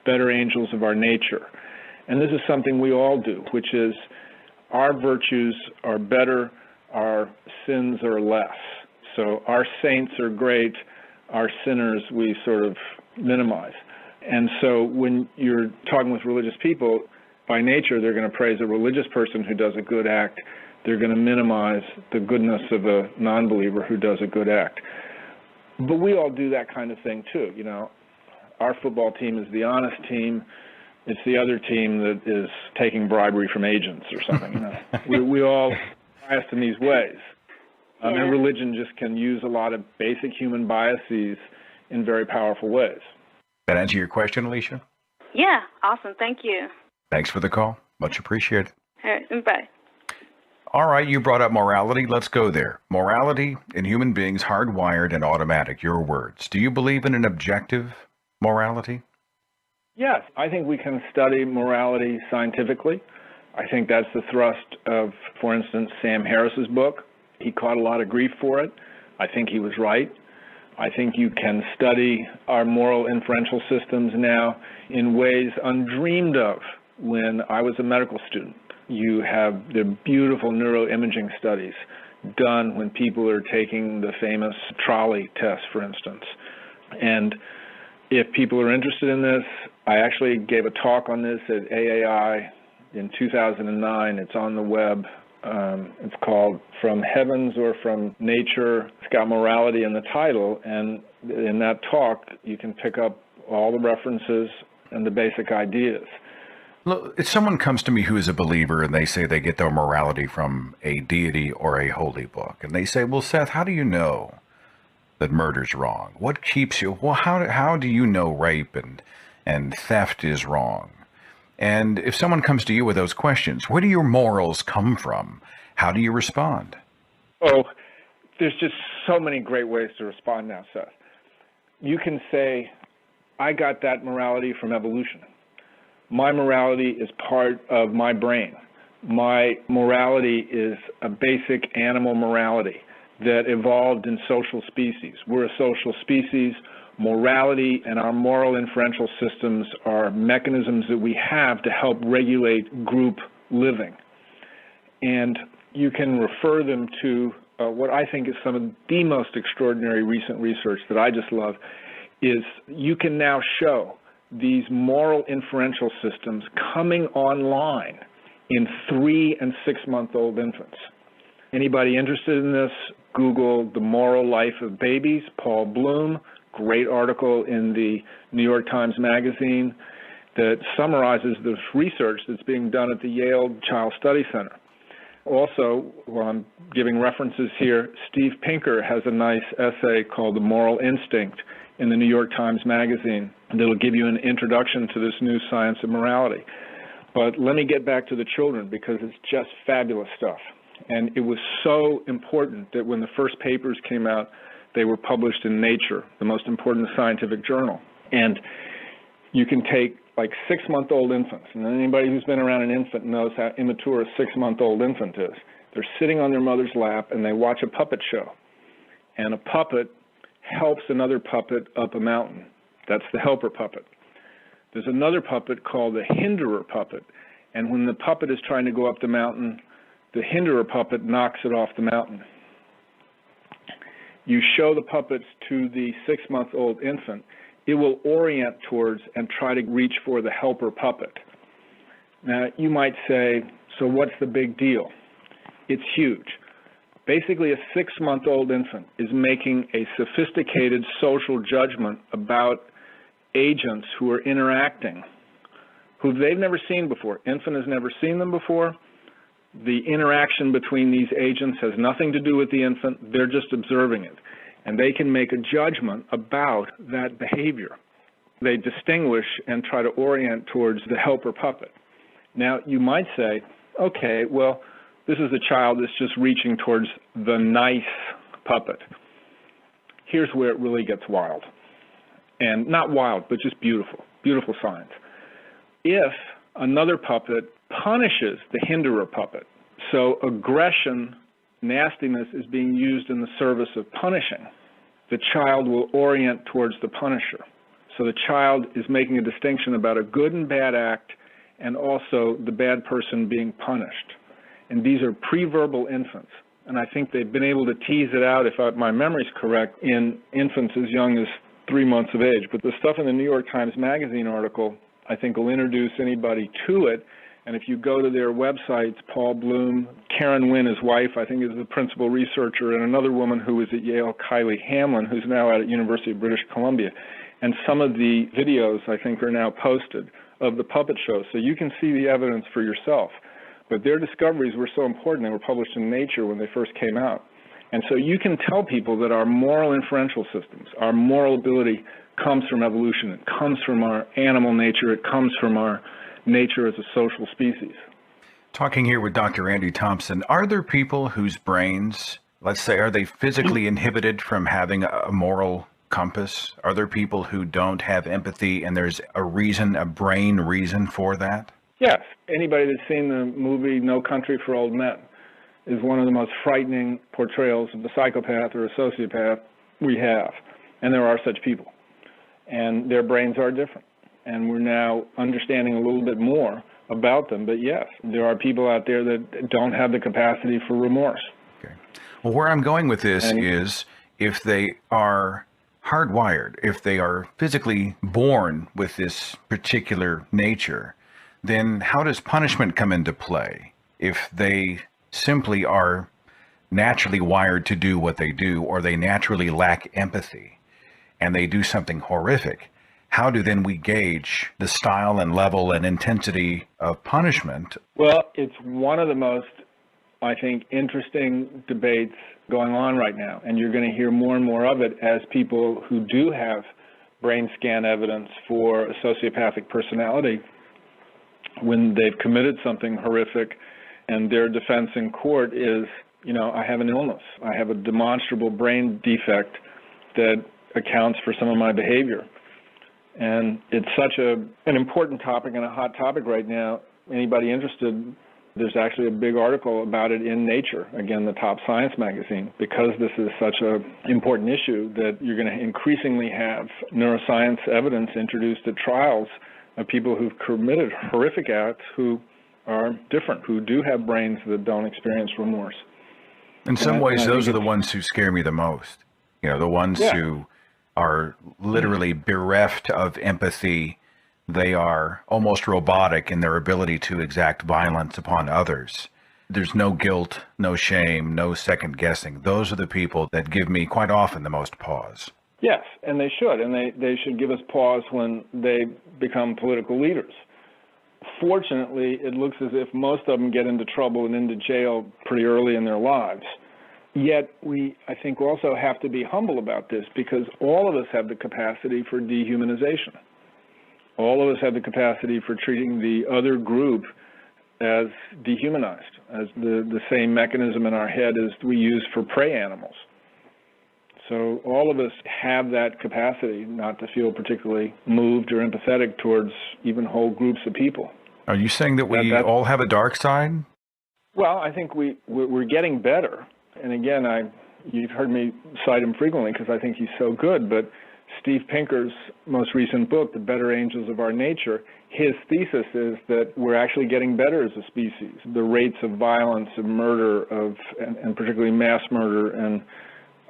Better Angels of Our Nature. And this is something we all do, which is our virtues are better, our sins are less. So our saints are great, our sinners we sort of minimize. And so when you're talking with religious people, by nature they're going to praise a religious person who does a good act. They're going to minimize the goodness of a non-believer who does a good act. But we all do that kind of thing too. You know, our football team is the honest team. It's the other team that is taking bribery from agents or something. You know, we all bias in these ways. And religion just can use a lot of basic human biases in very powerful ways. That answer your question, Alicia? Yeah, awesome. Thank you. Thanks for the call. Much appreciated. All right, bye. All right, you brought up morality. Let's go there. Morality in human beings, hardwired and automatic, your words. Do you believe in an objective morality? Yes, I think we can study morality scientifically. I think that's the thrust of, for instance, Sam Harris's book. He caught a lot of grief for it. I think he was right. I think you can study our moral inferential systems now in ways undreamed of when I was a medical student. You have the beautiful neuroimaging studies done when people are taking the famous trolley test, for instance. And if people are interested in this, I actually gave a talk on this at AAI in 2009. It's on the web. It's called From Heavens or From Nature. It's got morality in the title. And in that talk, you can pick up all the references and the basic ideas. Look, if someone comes to me who is a believer and they say they get their morality from a deity or a holy book, and they say, well, Seth, how do you know that murder's wrong? What keeps you? Well, how do you know rape and theft is wrong? And if someone comes to you with those questions, where do your morals come from? How do you respond? Oh, there's just so many great ways to respond now, Seth. You can say, I got that morality from evolution. My morality is part of my brain. My morality is a basic animal morality that evolved in social species. We're a social species. Morality and our moral inferential systems are mechanisms that we have to help regulate group living. And you can refer them to what I think is some of the most extraordinary recent research that I just love, is you can now show these moral inferential systems coming online in 3- and 6-month-old infants. Anybody interested in this, Google The Moral Life of Babies, Paul Bloom, great article in the New York Times Magazine that summarizes this research that's being done at the Yale Child Study Center. Also, while I'm giving references here, Steve Pinker has a nice essay called The Moral Instinct in the New York Times Magazine that'll give you an introduction to this new science of morality. But let me get back to the children because it's just fabulous stuff. And it was so important that when the first papers came out, they were published in Nature, the most important scientific journal. And you can take like 6-month-old infants, and anybody who's been around an infant knows how immature a 6-month-old infant is. They're sitting on their mother's lap and they watch a puppet show. And a puppet helps another puppet up a mountain. That's the helper puppet. There's another puppet called the hinderer puppet. And when the puppet is trying to go up the mountain, the hinderer puppet knocks it off the mountain. You show the puppets to the 6-month-old infant, it will orient towards and try to reach for the helper puppet. Now, you might say, so what's the big deal? It's huge. Basically, a 6-month-old infant is making a sophisticated social judgment about agents who are interacting, who they've never seen before. Infant has never seen them before. The interaction between these agents has nothing to do with the infant. They're just observing it. And they can make a judgment about that behavior. They distinguish and try to orient towards the helper puppet. Now, you might say, okay, well, this is a child that's just reaching towards the nice puppet. Here's where it really gets wild. And not wild, but just beautiful, beautiful science. If another puppet punishes the hinderer puppet, so aggression, nastiness is being used in the service of punishing, the child will orient towards the punisher. So the child is making a distinction about a good and bad act and also the bad person being punished. And these are pre-verbal infants. And I think they've been able to tease it out, if my memory's correct, in infants as young as 3 months of age. But the stuff in the New York Times Magazine article, I think, will introduce anybody to it. And if you go to their websites, Paul Bloom, Karen Wynn, his wife, I think is the principal researcher, and another woman who was at Yale, Kylie Hamlin, who's now at University of British Columbia. And some of the videos, I think, are now posted of the puppet show. So you can see the evidence for yourself. But their discoveries were so important. They were published in Nature when they first came out. And so you can tell people that our moral inferential systems, our moral ability comes from evolution. It comes from our animal nature. It comes from our nature as a social species. Talking here with Dr. Andy Thomson, are there people whose brains, let's say, are they physically inhibited from having a moral compass? Are there people who don't have empathy and there's a reason, a brain reason for that? Yes. Anybody that's seen the movie No Country for Old Men is one of the most frightening portrayals of the psychopath or a sociopath we have. And there are such people. And their brains are different. And we're now understanding a little bit more about them. But yes, there are people out there that don't have the capacity for remorse. Okay. Well, where I'm going with this is if they are hardwired, if they are physically born with this particular nature, then how does punishment come into play? If they simply are naturally wired to do what they do, or they naturally lack empathy, and they do something horrific, how do then we gauge the style and level and intensity of punishment? Well, it's one of the most, I think, interesting debates going on right now, and you're going to hear more and more of it as people who do have brain scan evidence for a sociopathic personality, when they've committed something horrific and their defense in court is, you know, I have an illness. I have a demonstrable brain defect that accounts for some of my behavior. And it's such an important topic and a hot topic right now. Anybody interested, there's actually a big article about it in Nature, again, the top science magazine, because this is such an important issue that you're going to increasingly have neuroscience evidence introduced at trials of people who've committed horrific acts who are different, who do have brains that don't experience remorse. In some ways, those are the ones who scare me the most. You know, the ones who are literally bereft of empathy. They are almost robotic in their ability to exact violence upon others. There's no guilt, no shame, no second guessing. Those are the people that give me quite often the most pause. Yes, and they should. And they should give us pause when they become political leaders. Fortunately, it looks as if most of them get into trouble and into jail pretty early in their lives. Yet we, I think, also have to be humble about this, because all of us have the capacity for dehumanization. All of us have the capacity for treating the other group as dehumanized, as the same mechanism in our head as we use for prey animals. So all of us have that capacity not to feel particularly moved or empathetic towards even whole groups of people. Are you saying that we all have a dark side? Well, I think we're getting better. And again, you've heard me cite him frequently because I think he's so good, but Steve Pinker's most recent book, The Better Angels of Our Nature, his thesis is that we're actually getting better as a species. The rates of violence, of murder, and particularly mass murder, and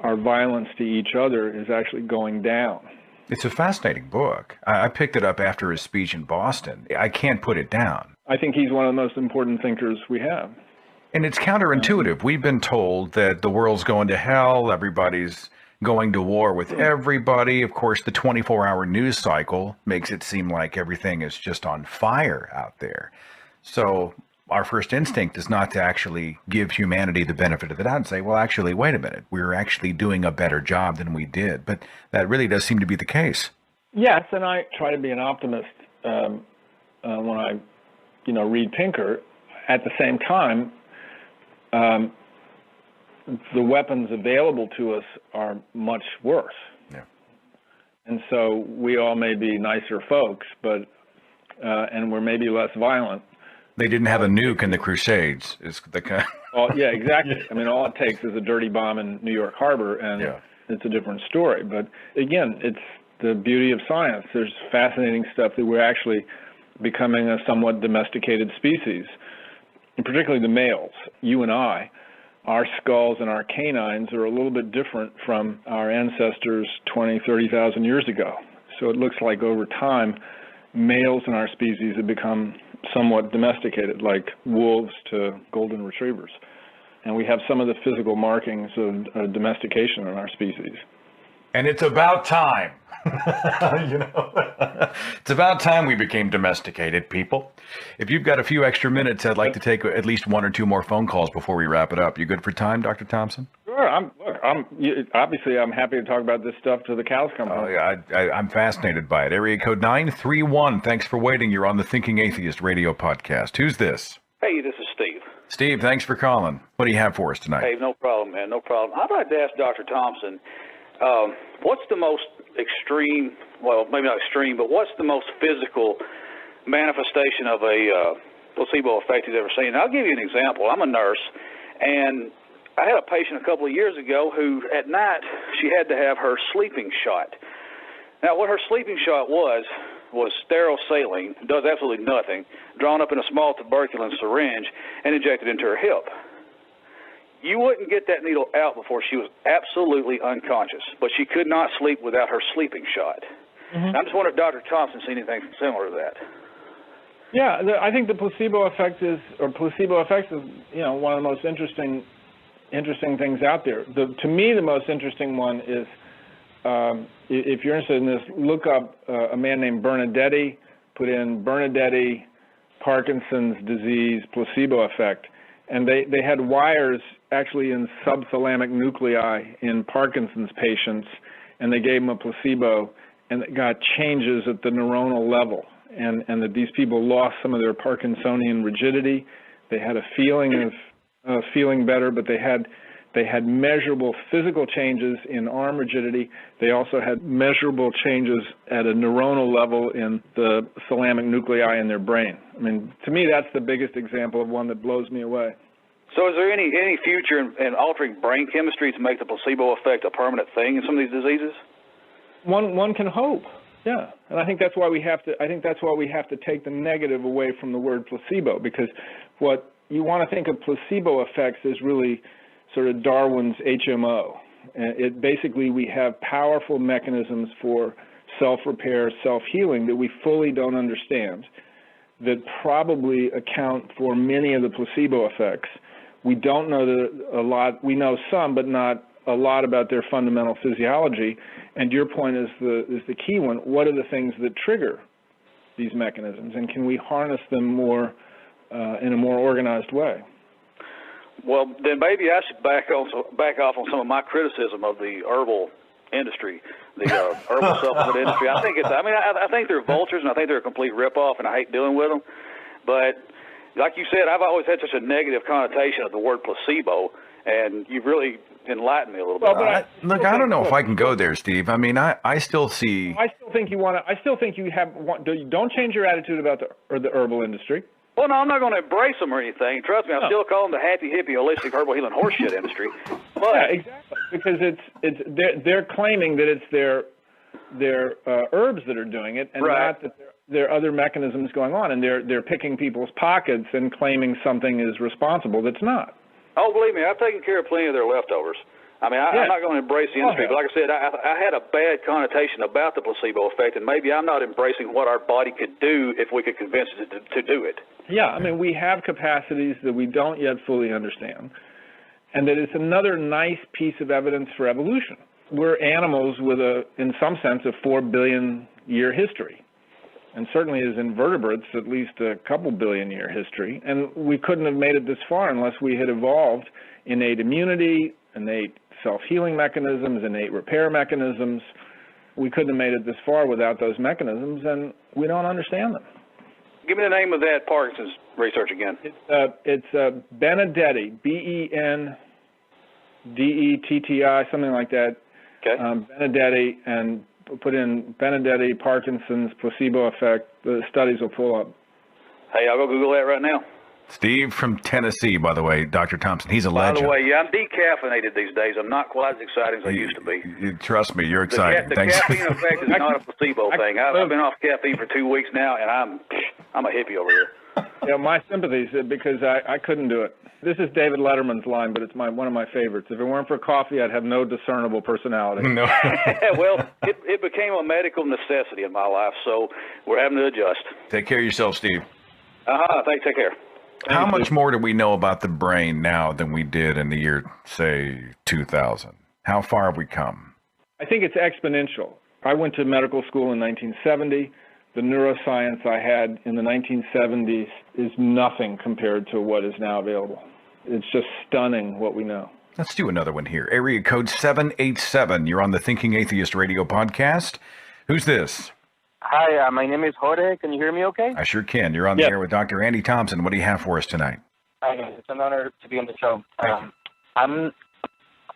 our violence to each other is actually going down. It's a fascinating book. I picked it up after his speech in Boston. I can't put it down. I think he's one of the most important thinkers we have. And it's counterintuitive. We've been told that the world's going to hell, everybody's going to war with everybody. Of course, the 24-hour news cycle makes it seem like everything is just on fire out there. So our first instinct is not to actually give humanity the benefit of the doubt and say, well, actually, wait a minute, we're actually doing a better job than we did. But that really does seem to be the case. Yes, and I try to be an optimist when I, read Pinker. At the same time, the weapons available to us are much worse. Yeah. And so we all may be nicer folks, but and we're maybe less violent. They didn't have a nuke in the Crusades. Is the kind. Yeah, exactly. I mean, all it takes is a dirty bomb in New York Harbor, and it's a different story. But again, it's the beauty of science. There's fascinating stuff that we're actually becoming a somewhat domesticated species, and particularly the males. You and I, our skulls and our canines are a little bit different from our ancestors 20, 30,000 years ago. So it looks like over time, males in our species have become somewhat domesticated, like wolves to golden retrievers. And we have some of the physical markings of domestication in our species. And it's about time. It's about time we became domesticated, people. If you've got a few extra minutes, I'd like to take at least one or two more phone calls before we wrap it up. You good for time, Dr. Thomson? Sure. Obviously, I'm happy to talk about this stuff till the cows come home. I'm fascinated by it. Area code 931. Thanks for waiting. You're on the Thinking Atheist radio podcast. Who's this? Hey, this is Steve. Steve, thanks for calling. What do you have for us tonight? Hey, no problem, man. No problem. I'd like to ask Dr. Thomson, what's the most extreme, well, maybe not extreme, but what's the most physical manifestation of a placebo effect he's ever seen? And I'll give you an example. I'm a nurse, and I had a patient a couple of years ago who, at night, she had to have her sleeping shot. Now, what her sleeping shot was sterile saline, does absolutely nothing, drawn up in a small tuberculin syringe and injected into her hip. You wouldn't get that needle out before she was absolutely unconscious, but she could not sleep without her sleeping shot. Mm-hmm. I'm just wondering if Dr. Thompson's seen anything similar to that. Yeah, I think the placebo effect is one of the most interesting things out there. To me, the most interesting one is, if you're interested in this, look up a man named Bernadetti, put in Bernadetti, Parkinson's disease, placebo effect. And they had wires actually in subthalamic nuclei in Parkinson's patients, and they gave them a placebo, and it got changes at the neuronal level, and that these people lost some of their Parkinsonian rigidity. They had a feeling of feeling better, but they had They had measurable physical changes in arm rigidity. They also had measurable changes at a neuronal level in the thalamic nuclei in their brain. I mean, to me, that's the biggest example of one that blows me away. So is there any future in altering brain chemistry to make the placebo effect a permanent thing in some of these diseases? One can hope, yeah. And I think that's why we have to take the negative away from the word placebo, because what you want to think of placebo effects as really sort of Darwin's HMO. Basically, we have powerful mechanisms for self-repair, self-healing that we fully don't understand, that probably account for many of the placebo effects. We don't know a lot. We know some, but not a lot about their fundamental physiology. And your point is the key one. What are the things that trigger these mechanisms, and can we harness them more in a more organized way? Well, then maybe I should back off on some of my criticism of the herbal industry, the herbal supplement industry. I think they're vultures, and I think they're a complete ripoff, and I hate dealing with them. But like you said, I've always had such a negative connotation of the word placebo, and you've really enlightened me a little bit. Look, I don't know if I can go there, Steve. I mean, I still see. I still think don't change your attitude about the herbal industry. Well, no, I'm not going to embrace them or anything. Trust me, I still call them the happy, hippie, holistic, herbal healing horseshit industry. But, yeah, exactly. Because they're claiming that it's their herbs that are doing it, and right. not that there are other mechanisms going on, and they're picking people's pockets and claiming something is responsible that's not. Oh, believe me, I've taken care of plenty of their leftovers. I mean, I'm not going to embrace the industry, but like I said, I had a bad connotation about the placebo effect, and maybe I'm not embracing what our body could do if we could convince it to do it. Yeah, I mean, we have capacities that we don't yet fully understand, and that it's another nice piece of evidence for evolution. We're animals with in some sense, a 4 billion year history, and certainly as invertebrates, at least a couple billion year history, and we couldn't have made it this far unless we had evolved innate immunity, innate self-healing mechanisms, innate repair mechanisms. We couldn't have made it this far without those mechanisms, and we don't understand them. Give me the name of that Parkinson's research again. It's Benedetti, Benedetti, something like that. Okay. Benedetti, and put in Benedetti, Parkinson's, placebo effect. The studies will pull up. Hey, I'll go Google that right now. Steve from Tennessee, by the way, Dr. Thompson. He's a legend. By the way, yeah, I'm decaffeinated these days. I'm not quite as exciting as I used to be. Trust me, you're exciting. The caffeine effect is not a placebo thing. I've been off caffeine for 2 weeks now, and I'm a hippie over here. Yeah, my sympathies, because I couldn't do it. This is David Letterman's line, but it's one of my favorites. If it weren't for coffee, I'd have no discernible personality. No. Well, it became a medical necessity in my life, so we're having to adjust. Take care of yourself, Steve. Take care. How much more do we know about the brain now than we did in the year, say, 2000? How far have we come? I think it's exponential. I went to medical school in 1970. The neuroscience I had in the 1970s is nothing compared to what is now available. It's just stunning what we know. Let's do another one here. Area code 787. You're on the Thinking Atheist radio podcast. Who's this? Hi, my name is Jorge. Can you hear me okay? I sure can. You're on the air with Dr. Andy Thomson. What do you have for us tonight? It's an honor to be on the show. I'm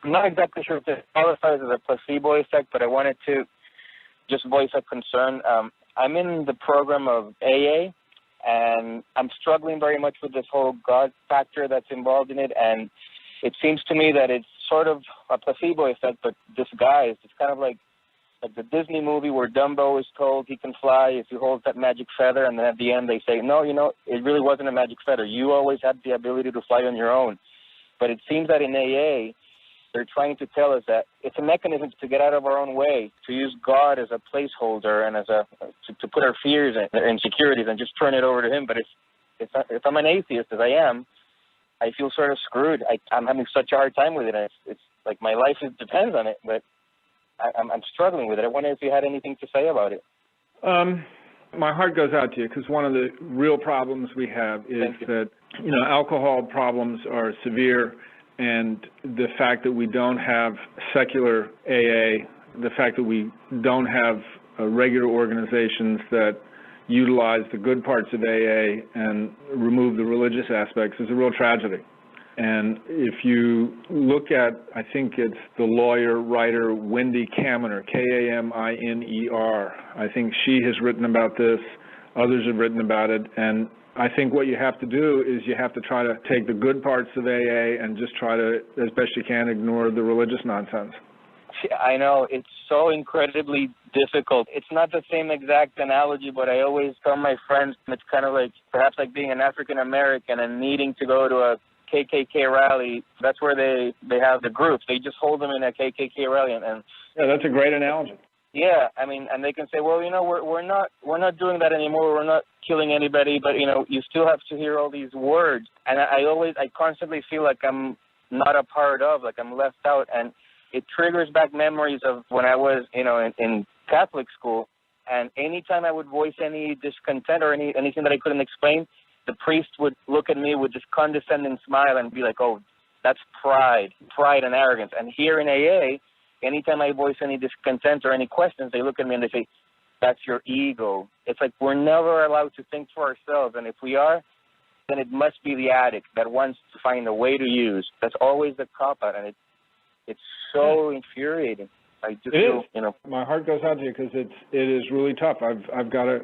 not exactly sure if this qualifies as a placebo effect, but I wanted to just voice a concern. I'm in the program of AA, and I'm struggling very much with this whole God factor that's involved in it, and it seems to me that it's sort of a placebo effect, but disguised. It's kind of like the Disney movie where Dumbo is told he can fly if he holds that magic feather, and then at the end they say, no, it really wasn't a magic feather. You always had the ability to fly on your own. But it seems that in AA, they're trying to tell us that it's a mechanism to get out of our own way, to use God as a placeholder and as to put our fears and insecurities and just turn it over to him. But if I'm an atheist, as I am, I feel sort of screwed. I'm having such a hard time with it. It's like my life depends on it, but I'm struggling with it. I wonder if you had anything to say about it. My heart goes out to you, because one of the real problems we have is that, alcohol problems are severe, and the fact that we don't have secular AA, the fact that we don't have regular organizations that utilize the good parts of AA and remove the religious aspects is a real tragedy. And if you look at, I think it's the lawyer, writer, Wendy Kaminer, Kaminer. I think she has written about this. Others have written about it. And I think what you have to do is you have to try to take the good parts of AA and just try to, as best you can, ignore the religious nonsense. I know, it's so incredibly difficult. It's not the same exact analogy, but I always tell my friends it's kind of like perhaps like being an African American and needing to go to a KKK rally. That's where they have the groups. They just hold them in a KKK rally. And yeah, that's a great analogy. Yeah, I mean, and they can say, well, we're not doing that anymore. We're not killing anybody, but you still have to hear all these words. And I constantly feel like I'm not a part of, like I'm left out, and it triggers back memories of when I was, in Catholic school, and anytime I would voice any discontent or anything that I couldn't explain, the priest would look at me with this condescending smile and be like, oh, that's pride and arrogance. And here in AA, anytime I voice any discontent or any questions, they look at me and they say, that's your ego. It's like we're never allowed to think for ourselves, and if we are, then it must be the addict that wants to find a way to use. That's always the cop-out, and it's so infuriating. I just feel, my heart goes out to you because it is really tough. I've got a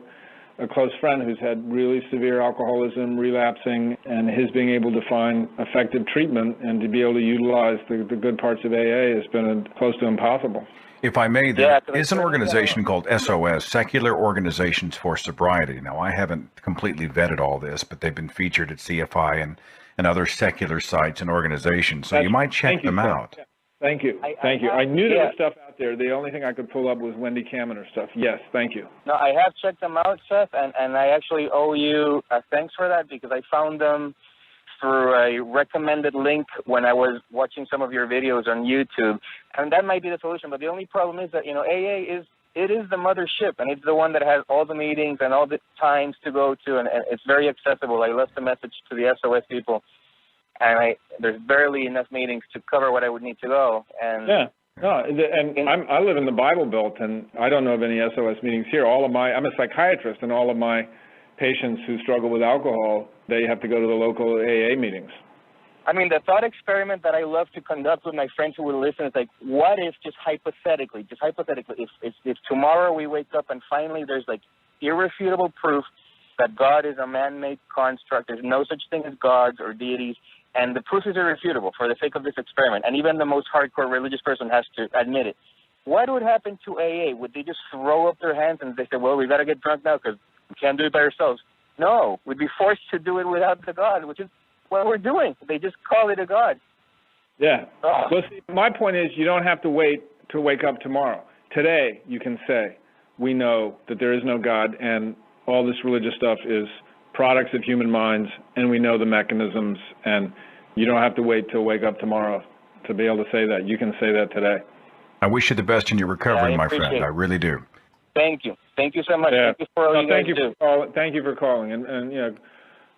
close friend who's had really severe alcoholism, relapsing, and his being able to find effective treatment and to be able to utilize the good parts of AA has been close to impossible. If I may, there is an organization called SOS, Secular Organizations for Sobriety. Now, I haven't completely vetted all this, but they've been featured at CFI and other secular sites and organizations, so you might check them out. Yeah. Thank you. Thank you. I knew there was stuff out there. The only thing I could pull up was Wendy Kaminer stuff. Yes, thank you. No, I have checked them out, Seth, and I actually owe you thanks for that because I found them through a recommended link when I was watching some of your videos on YouTube. And that might be the solution, but the only problem is that, AA is the mothership, and it's the one that has all the meetings and all the times to go to, and it's very accessible. I left a message to the SOS people. And there's barely enough meetings to cover what I would need to go. And I live in the Bible Belt, and I don't know of any SOS meetings here. I'm a psychiatrist, and all of my patients who struggle with alcohol, they have to go to the local AA meetings. I mean, the thought experiment that I love to conduct with my friends who will listen is like, what if just hypothetically, if tomorrow we wake up and finally there's like irrefutable proof that God is a man-made construct, there's no such thing as gods or deities, and the proof is irrefutable for the sake of this experiment, and even the most hardcore religious person has to admit it. What would happen to AA? Would they just throw up their hands and they say, well, we got to get drunk now because we can't do it by ourselves? No, we'd be forced to do it without the God, which is what we're doing. They just call it a God. Yeah. Oh. Well, see, my point is you don't have to wait to wake up tomorrow. Today you can say, we know that there is no God and all this religious stuff is products of human minds, and we know the mechanisms, and you don't have to wait till wake up tomorrow to be able to say that. You can say that today. I wish you the best in your recovery, my friend. I really do. Thank you. Thank you so much. Yeah. Thank you for all you guys do. Thank you for calling, and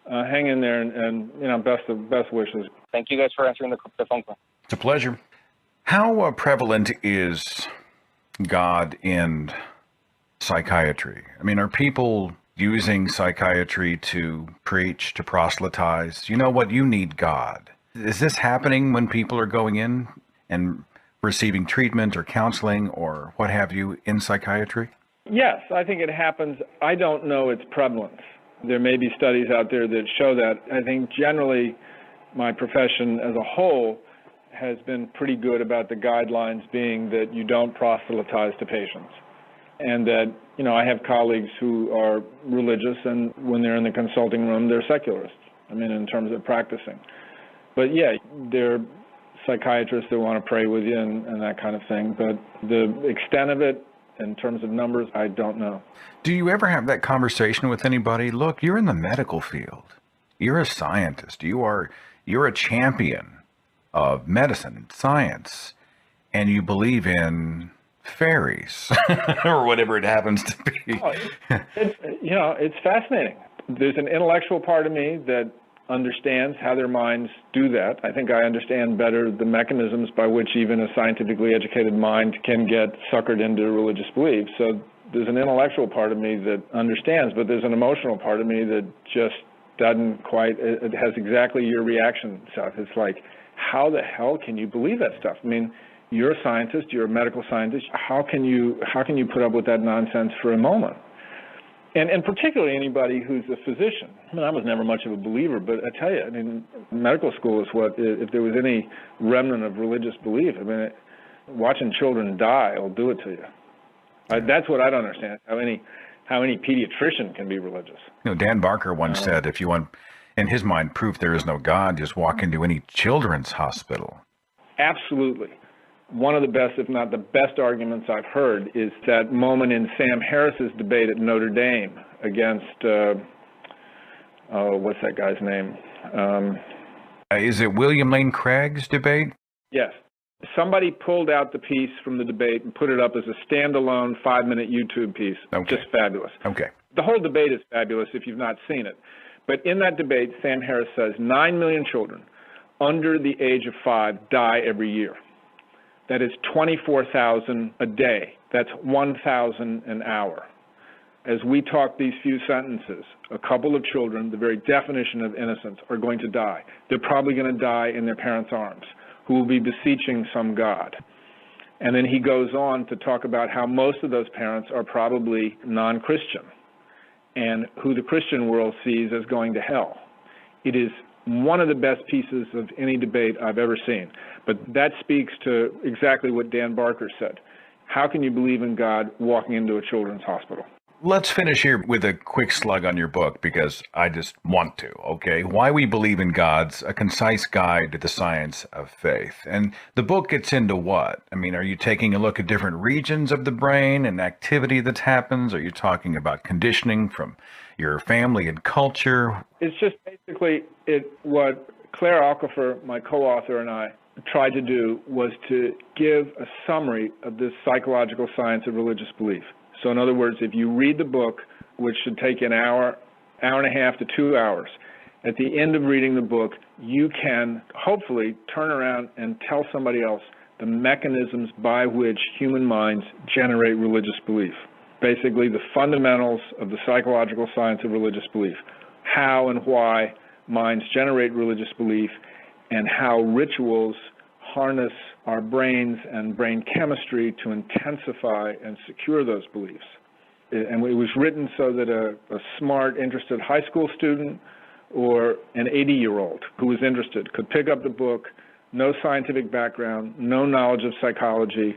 hang in there, and best wishes. Thank you guys for answering the phone call. It's a pleasure. How prevalent is God in psychiatry? I mean, are people using psychiatry to preach, to proselytize? You know what? You need God. Is this happening when people are going in and receiving treatment or counseling or what have you in psychiatry? Yes, I think it happens. I don't know its prevalence. There may be studies out there that show that. I think generally my profession as a whole has been pretty good about the guidelines being that you don't proselytize to patients. And that, I have colleagues who are religious, and when they're in the consulting room, they're secularists, in terms of practicing. But yeah, they're psychiatrists that want to pray with you and that kind of thing. But the extent of it, in terms of numbers, I don't know. Do you ever have that conversation with anybody? Look, you're in the medical field. You're a scientist. You're a champion of medicine and science, and you believe in fairies or whatever it happens to be. It's fascinating. There's an intellectual part of me that understands how their minds do that. I think I understand better the mechanisms by which even a scientifically educated mind can get suckered into religious beliefs. So there's an intellectual part of me that understands, but there's an emotional part of me that just doesn't quite, it has exactly your reaction, Seth. It's like, how the hell can you believe that stuff? I mean, you're a scientist, you're a medical scientist. How can you put up with that nonsense for a moment? And particularly anybody who's a physician. I mean, I was never much of a believer, but I tell you, I mean, medical school is what, if there was any remnant of religious belief, I mean, watching children die will do it to you. That's what I don't understand, how any pediatrician can be religious. You know, Dan Barker once said, if you want, in his mind, proof there is no God, just walk into any children's hospital. Absolutely. One of the best, if not the best arguments I've heard is that moment in Sam Harris's debate at Notre Dame against, what's that guy's name? Is it William Lane Craig's debate? Yes. Somebody pulled out the piece from the debate and put it up as a standalone 5-minute YouTube piece. Okay. Just fabulous. Okay. The whole debate is fabulous if you've not seen it. But in that debate, Sam Harris says 9 million children under the age of 5 die every year. That is 24,000 a day. That's 1,000 an hour. As we talk these few sentences, a couple of children, the very definition of innocence, are going to die. They're probably going to die in their parents' arms, who will be beseeching some God. And then he goes on to talk about how most of those parents are probably non-Christian and who the Christian world sees as going to hell. It is one of the best pieces of any debate I've ever seen. But that speaks to exactly what Dan Barker said. How can you believe in God walking into a children's hospital? Let's finish here with a quick slug on your book, because I just want to, okay? Why We Believe in God's a Concise Guide to the Science of Faith. And the book gets into what? I mean, are you taking a look at different regions of the brain and activity that happens? Are you talking about conditioning from your family and culture? It's just basically what Claire Alcofer, my co-author, and I tried to do was to give a summary of this psychological science of religious belief. So in other words, if you read the book, which should take an hour and a half to 2 hours, at the end of reading the book, you can hopefully turn around and tell somebody else the mechanisms by which human minds generate religious belief. Basically, the fundamentals of the psychological science of religious belief, how and why minds generate religious belief, and how rituals harness our brains and brain chemistry to intensify and secure those beliefs. And it was written so that a smart, interested high school student or an 80-year-old who was interested could pick up the book, no scientific background, no knowledge of psychology,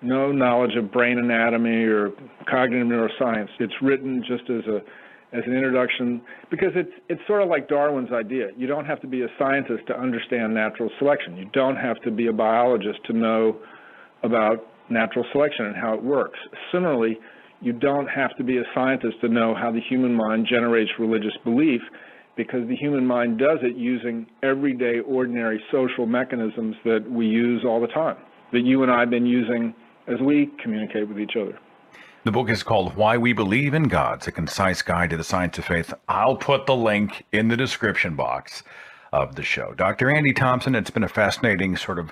no knowledge of brain anatomy or cognitive neuroscience. It's written just as an introduction, because it's sort of like Darwin's idea. You don't have to be a scientist to understand natural selection. You don't have to be a biologist to know about natural selection and how it works. Similarly, you don't have to be a scientist to know how the human mind generates religious belief, because the human mind does it using everyday, ordinary social mechanisms that we use all the time, that you and I have been using as we communicate with each other. The book is called Why We Believe in God's a Concise Guide to the Science of Faith. I'll put the link in the description box of the show. Dr. Andy Thomson, it's been a fascinating sort of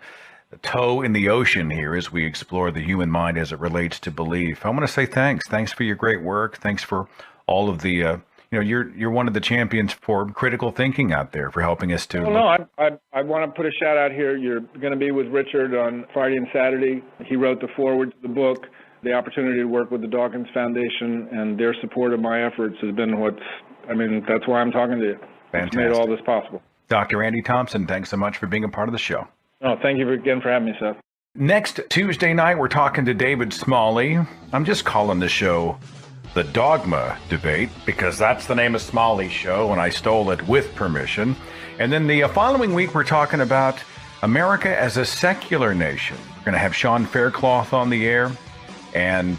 toe in the ocean here as we explore the human mind as it relates to belief. I want to say thanks. Thanks for your great work. Thanks for all of the, you're one of the champions for critical thinking out there, for helping us to... Well, no, I want to put a shout out here. You're going to be with Richard on Friday and Saturday. He wrote the foreword to the book. The opportunity to work with the Dawkins Foundation and their support of my efforts has been that's why I'm talking to you. Fantastic. It's made all this possible. Dr. Andy Thomson, thanks so much for being a part of the show. Oh, thank you again for having me, Seth. Next Tuesday night, we're talking to David Smalley. I'm just calling the show The Dogma Debate, because that's the name of Smalley's show, and I stole it with permission. And then the following week, we're talking about America as a secular nation. We're going to have Sean Faircloth on the air. And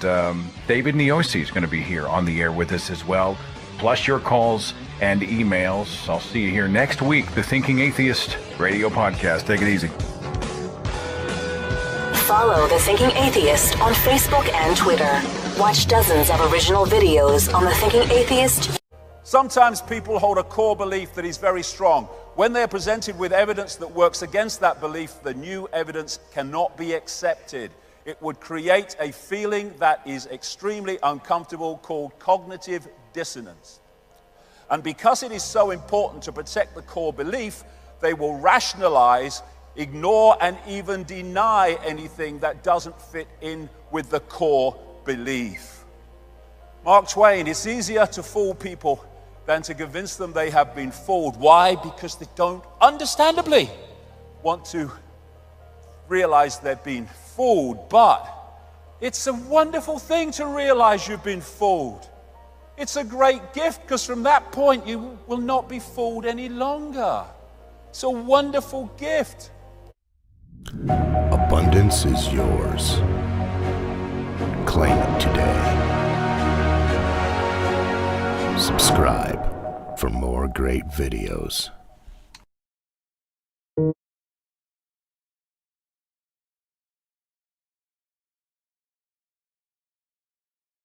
David Niosi is going to be here on the air with us as well, plus your calls and emails. I'll see you here next week, the Thinking Atheist Radio Podcast. Take it easy. Follow The Thinking Atheist on Facebook and Twitter. Watch dozens of original videos on The Thinking Atheist. Sometimes people hold a core belief that is very strong. When they're presented with evidence that works against that belief, the new evidence cannot be accepted. It would create a feeling that is extremely uncomfortable called cognitive dissonance. And because it is so important to protect the core belief, they will rationalize, ignore, and even deny anything that doesn't fit in with the core belief. Mark Twain, it's easier to fool people than to convince them they have been fooled. Why? Because they don't, understandably, want to realize they've been fooled. But it's a wonderful thing to realize you've been fooled. It's a great gift, because from that point you will not be fooled any longer. It's a wonderful gift. Abundance is yours. Claim it today. Subscribe for more great videos.